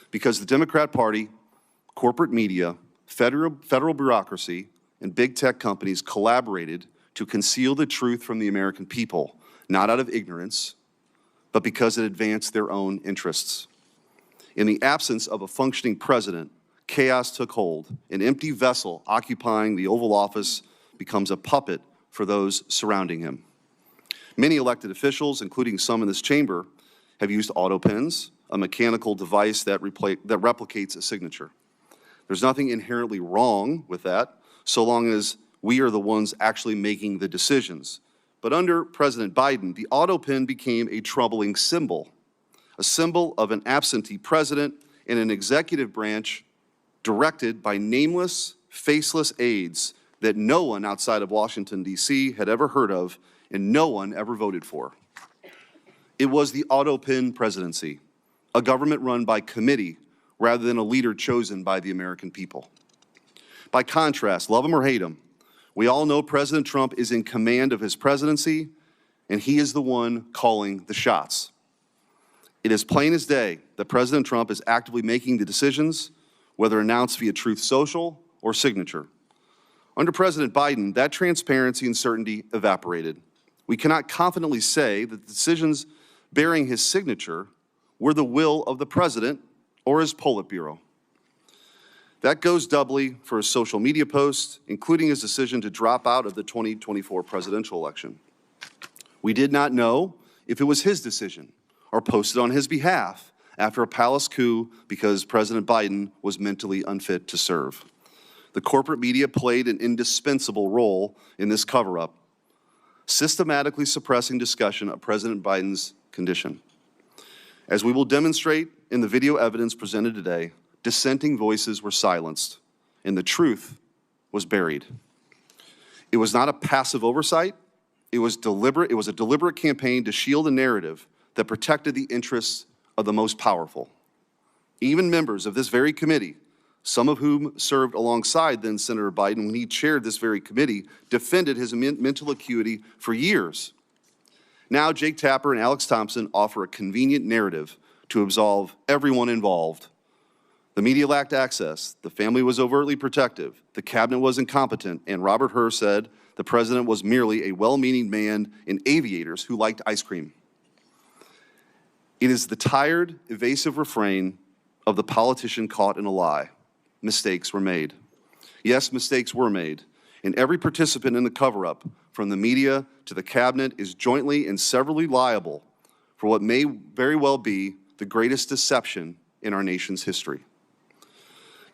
Because the Democrat Party, corporate media, federal bureaucracy, and big tech companies collaborated to conceal the truth from the American people, not out of ignorance, but because it advanced their own interests. In the absence of a functioning president, chaos took hold. An empty vessel occupying the Oval Office becomes a puppet for those surrounding him. Many elected officials, including some in this chamber, have used auto pens, a mechanical device that replicates a signature. There's nothing inherently wrong with that, so long as we are the ones actually making the decisions. But under President Biden, the auto pen became a troubling symbol, a symbol of an absentee president and an executive branch directed by nameless, faceless aides that no one outside of Washington, D.C. had ever heard of and no one ever voted for. It was the auto pen presidency, a government run by committee rather than a leader chosen by the American people. By contrast, love him or hate him, we all know President Trump is in command of his presidency, and he is the one calling the shots. It is plain as day that President Trump is actively making the decisions, whether announced via Truth Social or signature. Under President Biden, that transparency and certainty evaporated. We cannot confidently say that the decisions bearing his signature were the will of the president or his Politburo. That goes doubly for his social media posts, including his decision to drop out of the 2024 presidential election. We did not know if it was his decision or posted on his behalf after a palace coup because President Biden was mentally unfit to serve. The corporate media played an indispensable role in this cover-up, systematically suppressing discussion of President Biden's condition. As we will demonstrate in the video evidence presented today, dissenting voices were silenced, and the truth was buried. It was not a passive oversight. It was deliberate. It was a deliberate campaign to shield a narrative that protected the interests of the most powerful. Even members of this very committee, some of whom served alongside then Senator Biden when he chaired this very committee, defended his mental acuity for years. Now Jake Tapper and Alex Thompson offer a convenient narrative to absolve everyone involved. The media lacked access, the family was overtly protective, the cabinet was incompetent, and Robert Hur said the president was merely a well-meaning man in aviators who liked ice cream. It is the tired, evasive refrain of the politician caught in a lie. Mistakes were made. Yes, mistakes were made, and every participant in the cover-up, from the media to the cabinet, is jointly and severally liable for what may very well be the greatest deception in our nation's history.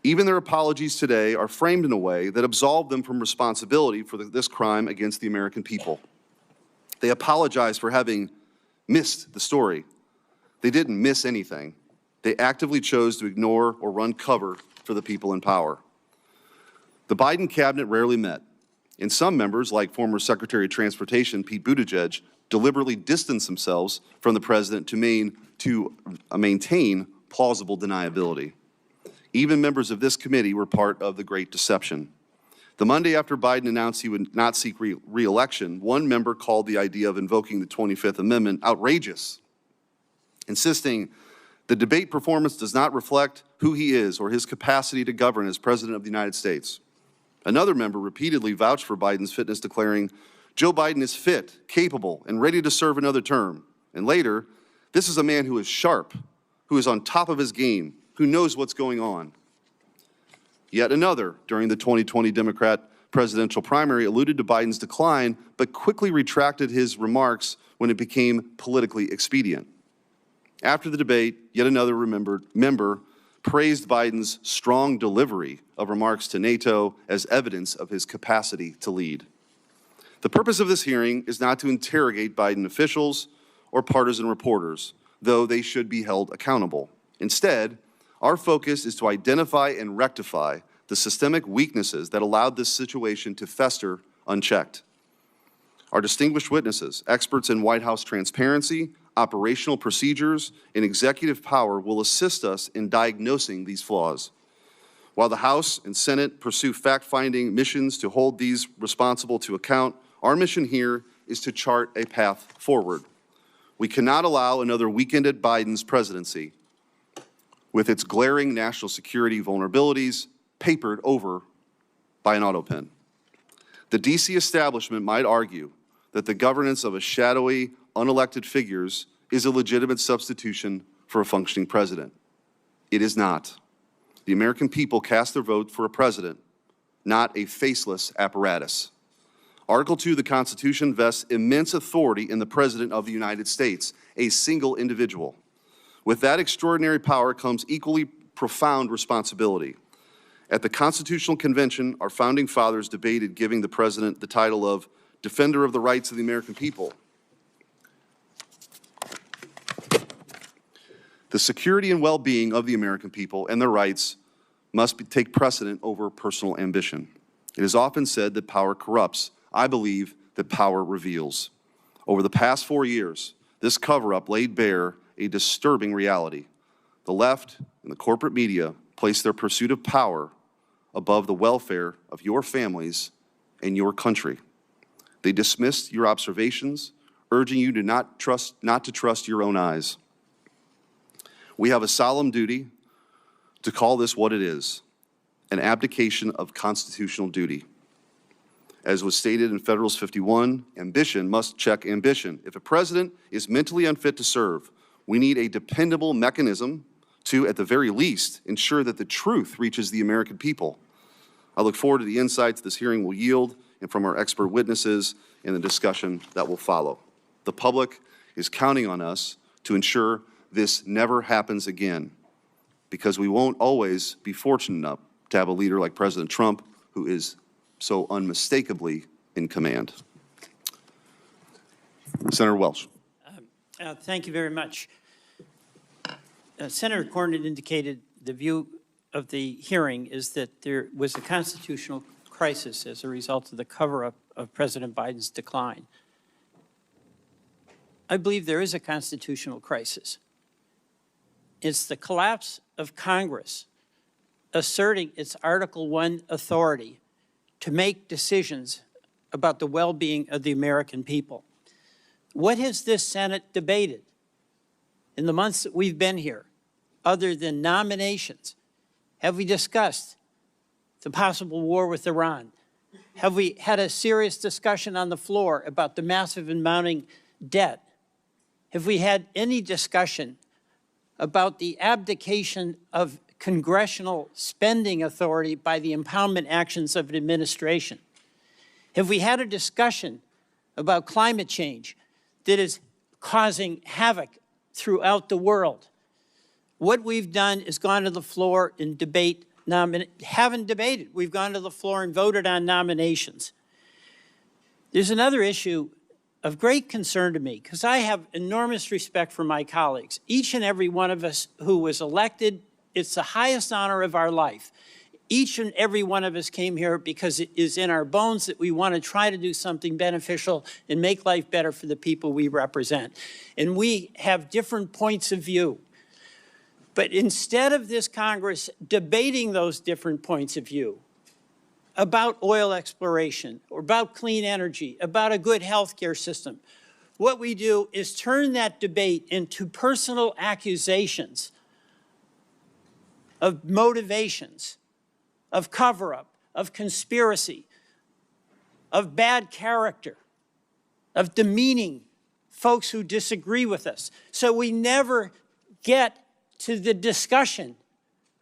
Even their apologies today are framed in a way that absolve them from responsibility for this crime against the American people. They apologize for having missed the story. They didn't miss anything. They actively chose to ignore or run cover for the people in power. The Biden cabinet rarely met, and some members, like former Secretary of Transportation Pete Buttigieg, deliberately distanced themselves from the president to maintain plausible deniability. Even members of this committee were part of the Great Deception. The Monday after Biden announced he would not seek re-election, one member called the idea of invoking the 25th Amendment outrageous, insisting the debate performance does not reflect who he is or his capacity to govern as President of the United States. Another member repeatedly vouched for Biden's fitness, declaring, Joe Biden is fit, capable, and ready to serve another term. And later, this is a man who is sharp, who is on top of his game, who knows what's going on. Yet another, during the 2020 Democrat presidential primary, alluded to Biden's decline, but quickly retracted his remarks when it became politically expedient. After the debate, yet another member praised Biden's strong delivery of remarks to NATO as evidence of his capacity to lead. The purpose of this hearing is not to interrogate Biden officials or partisan reporters, though they should be held accountable. Instead, our focus is to identify and rectify the systemic weaknesses that allowed this situation to fester unchecked. Our distinguished witnesses, experts in White House transparency, operational procedures, and executive power will assist us in diagnosing these flaws. While the House and Senate pursue fact-finding missions to hold these responsible to account, our mission here is to chart a path forward. We cannot allow another weekend at Biden's presidency with its glaring national security vulnerabilities papered over by an auto pen. The D.C. establishment might argue that the governance of a shadowy, unelected figures is a legitimate substitution for a functioning president. It is not. The American people cast their vote for a president, not a faceless apparatus. Article 2 of the Constitution vests immense authority in the President of the United States, a single individual. With that extraordinary power comes equally profound responsibility. At the Constitutional Convention, our founding fathers debated giving the President the title of Defender of the Rights of the American People. The security and well-being of the American people and their rights must take precedent over personal ambition. It is often said that power corrupts. I believe that power reveals. Over the past 4 years, this cover-up laid bare a disturbing reality. The left and the corporate media place their pursuit of power above the welfare of your families and your country. They dismissed your observations, urging you to not to trust your own eyes. We have a solemn duty to call this what it is, an abdication of constitutional duty. As was stated in Federalist 51, ambition must check ambition. If a president is mentally unfit to serve, we need a dependable mechanism to, at the very least, ensure that the truth reaches the American people. I look forward to the insights this hearing will yield and from our expert witnesses in the discussion that will follow. The public is counting on us to ensure this never happens again, because we won't always be fortunate enough to have a leader like President Trump who is so unmistakably in command. Senator Welch. Thank you very much. Senator Cornyn indicated the view of the hearing is that there was a constitutional crisis as a result of the cover-up of President Biden's decline. I believe there is a constitutional crisis. It's the collapse of Congress asserting its Article I authority to make decisions about the well-being of the American people. What has this Senate debated in the months that we've been here, other than nominations? Have we discussed the possible war with Iran? Have we had a serious discussion on the floor about the massive and mounting debt? Have we had any discussion about the abdication of congressional spending authority by the impoundment actions of an administration? Have we had a discussion about climate change that is causing havoc throughout the world? What we've done is gone to the floor and haven't debated. We've gone to the floor and voted on nominations. There's another issue of great concern to me, because I have enormous respect for my colleagues. Each and every one of us who was elected, it's the highest honor of our life. Each and every one of us came here because it is in our bones that we want to try to do something beneficial and make life better for the people we represent. And we have different points of view. But instead of this Congress debating those different points of view about oil exploration, or about clean energy, about a good healthcare system, what we do is turn that debate into personal accusations of motivations, of cover-up, of conspiracy, of bad character. of demeaning folks who disagree with us. So we never get to the discussion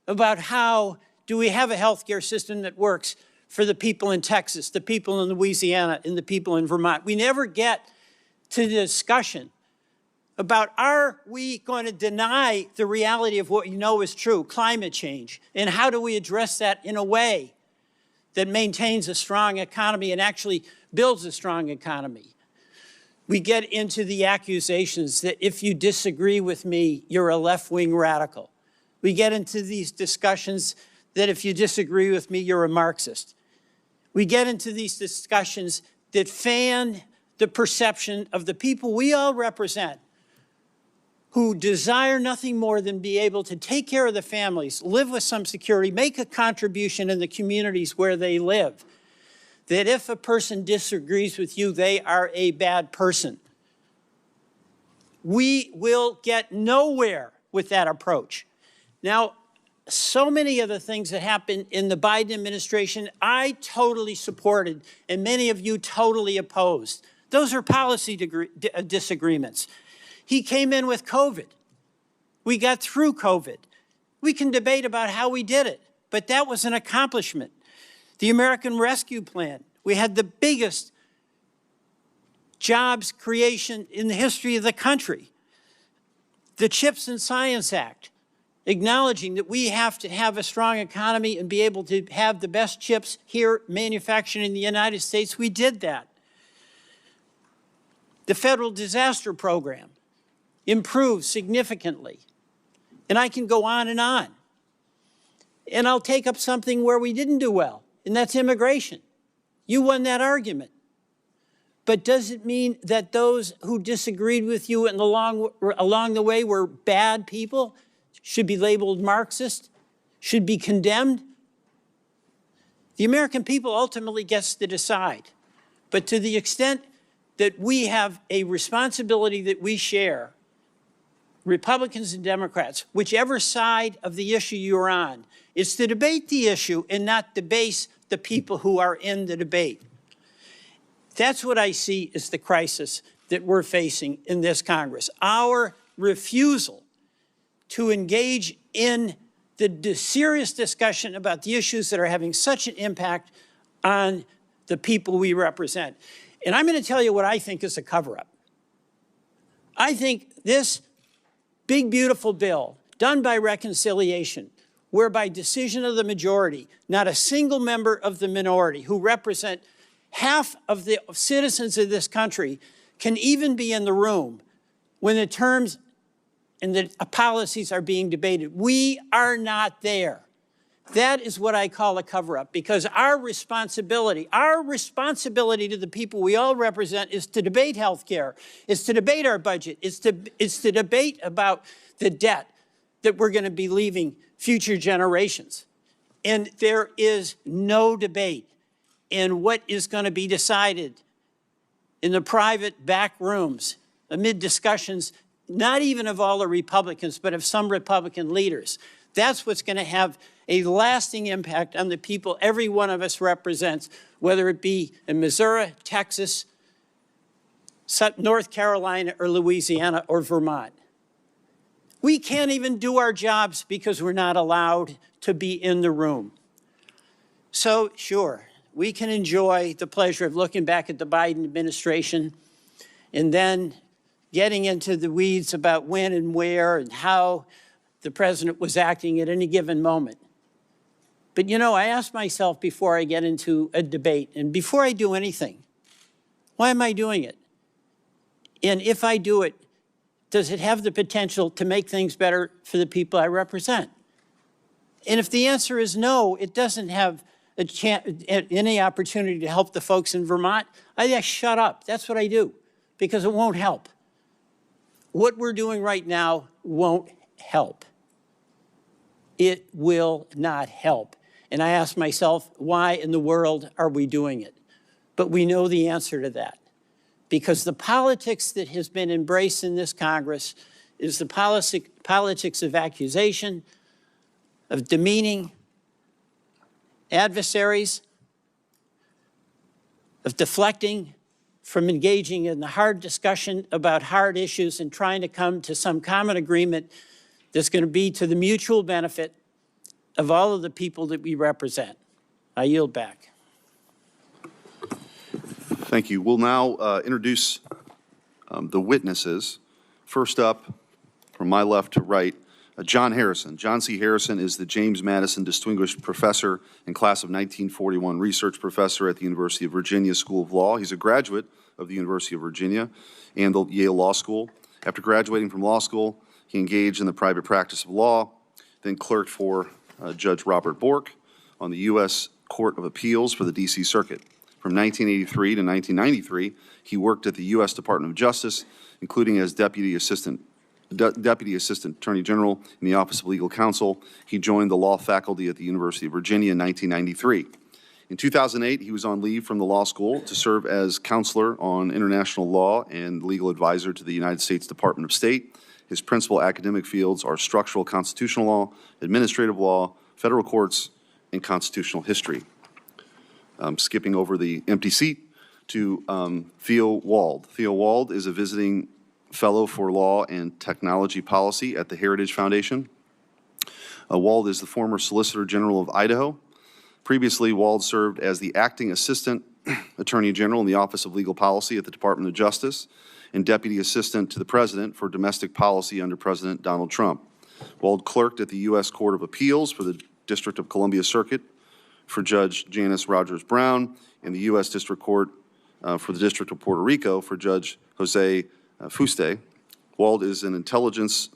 about how do we have a healthcare system that works for the people in Texas, the people in Louisiana, and the people in Vermont. We never get to the discussion about are we going to deny the reality of what we know is true, climate change, and how do we address that in a way that maintains a strong economy and actually builds a strong economy. We get into the accusations that if you disagree with me, you're a left-wing radical. We get into these discussions that if you disagree with me, you're a Marxist. We get into these discussions that fan the perception of the people we all represent, who desire nothing more than be able to take care of the families, live with some security, make a contribution in the communities where they live. That if a person disagrees with you, they are a bad person. We will get nowhere with that approach. Now, so many of the things that happened in the Biden administration, I totally supported, and many of you totally opposed. Those are policy disagreements. He came in with COVID. We got through COVID. We can debate about how we did it, but that was an accomplishment. The American Rescue Plan, we had the biggest jobs creation in the history of the country. The CHIPS and Science Act, acknowledging that we have to have a strong economy and be able to have the best chips here manufactured in the United States. We did that. The Federal Disaster Program improved significantly. And I can go on and on. And I'll take up something where we didn't do well, and that's immigration. You won that argument. But does it mean that those who disagreed with you along the way were bad people, should be labeled Marxist, should be condemned? The American people ultimately gets to decide. But to the extent that we have a responsibility that we share, Republicans and Democrats, whichever side of the issue you're on, is to debate the issue and not debase the people who are in the debate. That's what I see as the crisis that we're facing in this Congress. Our refusal to engage in the serious discussion about the issues that are having such an impact on the people we represent. And I'm going to tell you what I think is a cover-up. I think this big, beautiful bill done by reconciliation, where by decision of the majority, not a single member of the minority who represent half of the citizens of this country can even be in the room when the terms and the policies are being debated. We are not there. That is what I call a cover-up, because our responsibility to the people we all represent is to debate health care, is to debate our budget, is to debate about the debt that we're going to be leaving future generations. And there is no debate in what is going to be decided in the private back rooms amid discussions, not even of all the Republicans, but of some Republican leaders. That's what's going to have a lasting impact on the people every one of us represents, whether it be in Missouri, Texas, North Carolina, or Louisiana, or Vermont. We can't even do our jobs because we're not allowed to be in the room. So, sure, we can enjoy the pleasure of looking back at the Biden administration and then getting into the weeds about when and where and how the president was acting at any given moment. But you know, I ask myself before I get into a debate and before I do anything, why am I doing it? And if I do it, does it have the potential to make things better for the people I represent? And if the answer is no, it doesn't have any opportunity to help the folks in Vermont, I just shut up. That's what I do, because it won't help. What we're doing right now won't help. It will not help. And I ask myself, why in the world are we doing it? But we know the answer to that. Because the politics that has been embraced in this Congress is the politics of accusation, of demeaning adversaries, of deflecting from engaging in the hard discussion about hard issues and trying to come to some common agreement that's going to be to the mutual benefit of all of the people that we represent. I yield back. Thank you. We'll now introduce the witnesses. First up, from my left to right, John Harrison. John C. Harrison is the James Madison Distinguished Professor and Class of 1941 Research Professor at the University of Virginia School of Law. He's a graduate of the University of Virginia and the Yale Law School. After graduating from law school, he engaged in the private practice of law, then clerked for Judge Robert Bork on the U.S. Court of Appeals for the D.C. Circuit. From 1983 to 1993, he worked at the U.S. Department of Justice, including as Deputy Assistant Attorney General in the Office of Legal Counsel. He joined the law faculty at the University of Virginia in 1993. In 2008, he was on leave from the law school to serve as counselor on international law and legal advisor to the United States Department of State. His principal academic fields are structural constitutional law, administrative law, federal courts, and constitutional history. Skipping over the empty seat to Theo Wold. Theo Wold is a visiting fellow for law and technology policy at the Heritage Foundation. Wold is the former Solicitor General of Idaho. Previously, Wold served as the acting assistant attorney general in the Office of Legal Policy at the Department of Justice and deputy assistant to the president for domestic policy under President Donald Trump. Wold clerked at the U.S. Court of Appeals for the District of Columbia Circuit for Judge Janice Rogers Brown and the U.S. District Court for the District of Puerto Rico for Judge Jose Fuste. Wold is an intelligence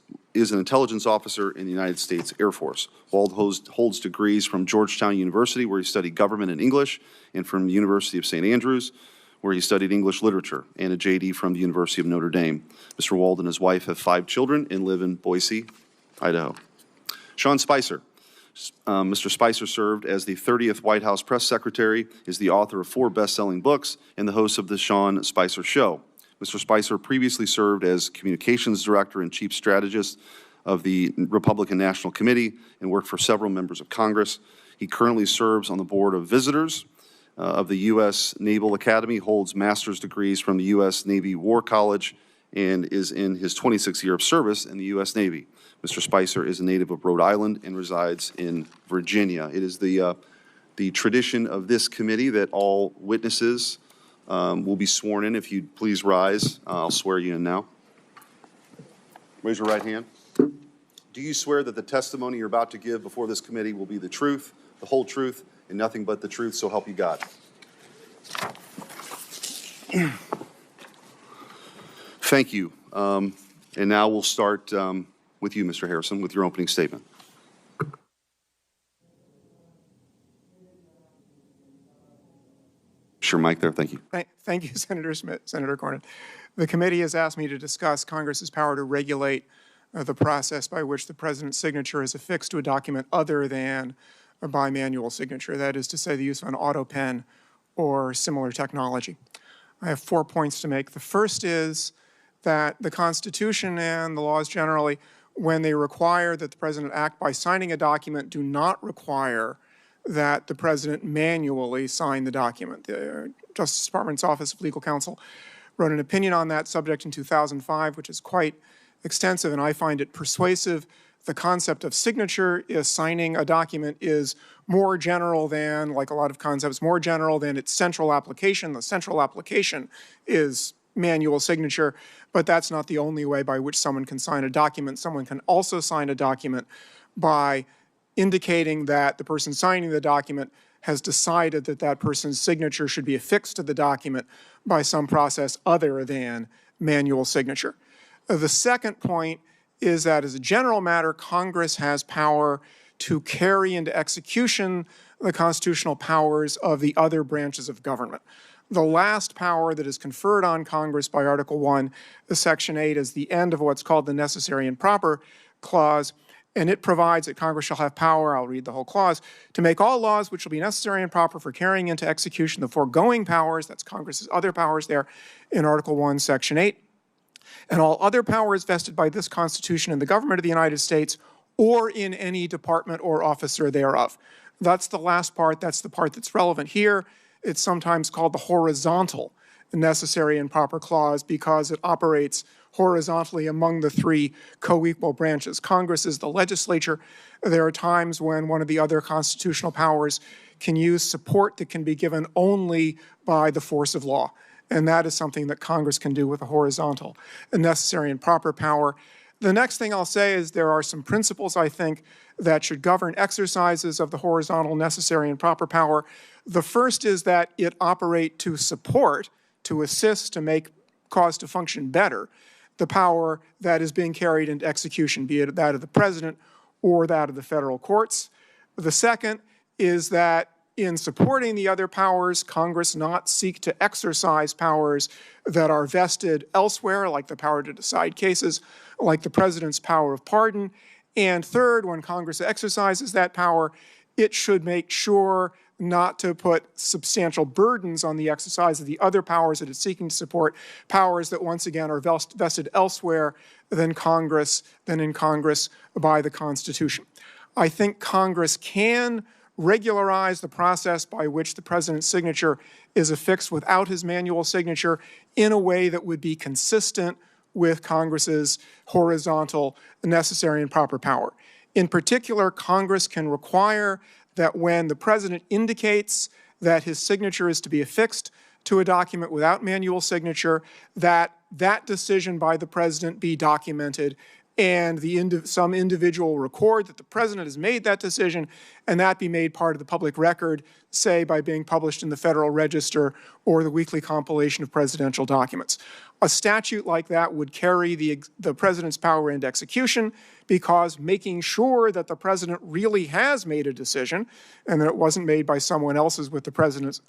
officer in the United States Air Force. Wold holds degrees from Georgetown University, where he studied government and English, and from the University of St. Andrews, where he studied English literature, and a JD from the University of Notre Dame. Mr. Wold and his wife have 5 children and live in Boise, Idaho. Sean Spicer. Mr. Spicer served as the 30th White House press secretary, is the author of 4 best-selling books, and the host of the Sean Spicer Show. Mr. Spicer previously served as communications director and chief strategist of the Republican National Committee and worked for several members of Congress. He currently serves on the board of visitors of the U.S. Naval Academy, holds master's degrees from the U.S. Navy War College, and is in his 26th year of service in the U.S. Navy. Mr. Spicer is a native of Rhode Island and resides in Virginia. It is the tradition of this committee that all witnesses will be sworn in. If you'd please rise, I'll swear you in now. Raise your right hand. Do you swear that the testimony you're about to give before this committee will be the truth, the whole truth, and nothing but the truth, so help you God? Thank you. And now we'll start with you, Mr. Harrison, with your opening statement. Sure, Mike there. Thank you. Thank you, Senator Smith, Senator Cornyn. The committee has asked me to discuss Congress's power to regulate the process by which the president's signature is affixed to a document other than a bimanual signature, that is to say the use of an auto pen or similar technology. I have 4 points to make. The first is that the Constitution and the laws generally, when they require that the president act by signing a document, do not require that the president manually sign the document. The Justice Department's Office of Legal Counsel wrote an opinion on that subject in 2005, which is quite extensive, and I find it persuasive. The concept of signature is signing a document is more general than, like a lot of concepts, more general than its central application. The central application is manual signature, but that's not the only way by which someone can sign a document. Someone can also sign a document by indicating that the person signing the document has decided that that person's signature should be affixed to the document by some process other than manual signature. The second point is that as a general matter, Congress has power to carry into execution the constitutional powers of the other branches of government. The last power that is conferred on Congress by Article 1, Section 8, is the end of what's called the Necessary and Proper Clause, and it provides that Congress shall have power, I'll read the whole clause, to make all laws which will be necessary and proper for carrying into execution the foregoing powers, that's Congress's other powers there in Article 1, Section 8, and all other powers vested by this Constitution in the government of the United States or in any department or officer thereof. That's the last part. That's the part that's relevant here. It's sometimes called the horizontal necessary and proper clause because it operates horizontally among the three co-equal branches. Congress is the legislature. There are times when one of the other constitutional powers can use support that can be given only by the force of law. And that is something that Congress can do with a horizontal and necessary and proper power. The next thing I'll say is there are some principles, I think, that should govern exercises of the horizontal necessary and proper power. The first is that it operate to support, to assist, to make cause to function better, the power that is being carried into execution, be it that of the president or that of the federal courts. The second is that in supporting the other powers, Congress not seek to exercise powers that are vested elsewhere, like the power to decide cases, like the president's power of pardon. And third, when Congress exercises that power, it should make sure not to put substantial burdens on the exercise of the other powers that it's seeking to support, powers that once again are vested elsewhere than in Congress by the Constitution. I think Congress can regularize the process by which the president's signature is affixed without his manual signature in a way that would be consistent with Congress's horizontal necessary and proper power. In particular, Congress can require that when the president indicates that his signature is to be affixed to a document without manual signature, that that decision by the president be documented and some individual record that the president has made that decision, and that be made part of the public record, say by being published in the Federal Register or the weekly compilation of presidential documents. A statute like that would carry the president's power into execution because making sure that the president really has made a decision and that it wasn't made by someone else with the president's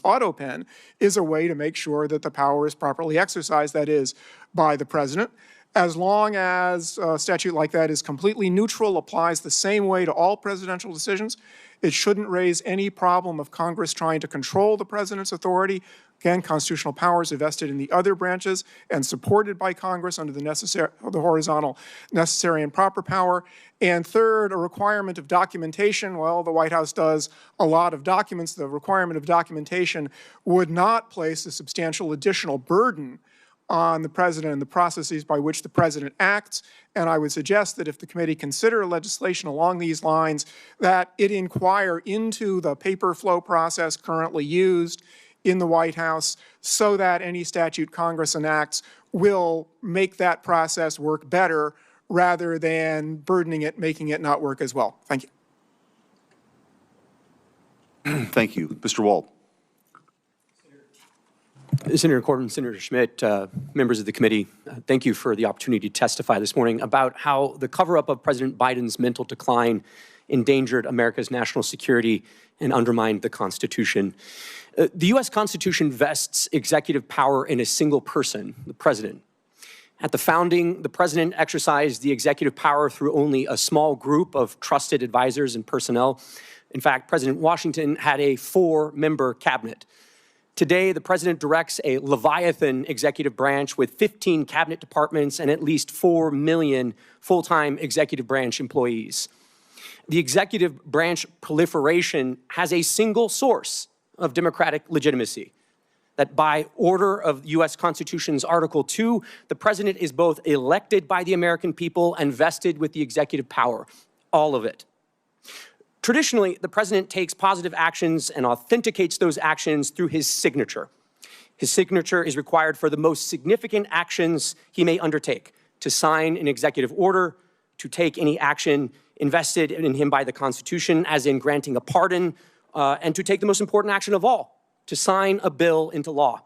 auto pen is a way to make sure that the power is properly exercised, that is, by the president. As long as a statute like that is completely neutral, applies the same way to all presidential decisions, it shouldn't raise any problem of Congress trying to control the president's authority. Again, constitutional powers are vested in the other branches and supported by Congress under the horizontal necessary and proper power. And third, a requirement of documentation. Well, the White House does a lot of documents. The requirement of documentation would not place a substantial additional burden on the president and the processes by which the president acts. And I would suggest that if the committee consider legislation along these lines, that it inquire into the paper flow process currently used in the White House so that any statute Congress enacts will make that process work better rather than burdening it, making it not work as well. Thank you. Thank you. Mr. Wold. Senator Cornyn, Senator Schmidt, members of the committee, thank you for the opportunity to testify this morning about how the cover-up of President Biden's mental decline endangered America's national security and undermined the Constitution. The U.S. Constitution vests executive power in a single person, the president. At the founding, the president exercised the executive power through only a small group of trusted advisors and personnel. In fact, President Washington had a 4-member cabinet. Today, the president directs a Leviathan executive branch with 15 cabinet departments and at least 4 million full-time executive branch employees. The executive branch proliferation has a single source of democratic legitimacy, that by order of the U.S. Constitution's Article 2, the president is both elected by the American people and vested with the executive power, all of it. Traditionally, the president takes positive actions and authenticates those actions through his signature. His signature is required for the most significant actions he may undertake: to sign an executive order, to take any action invested in him by the Constitution, as in granting a pardon, and to take the most important action of all, to sign a bill into law.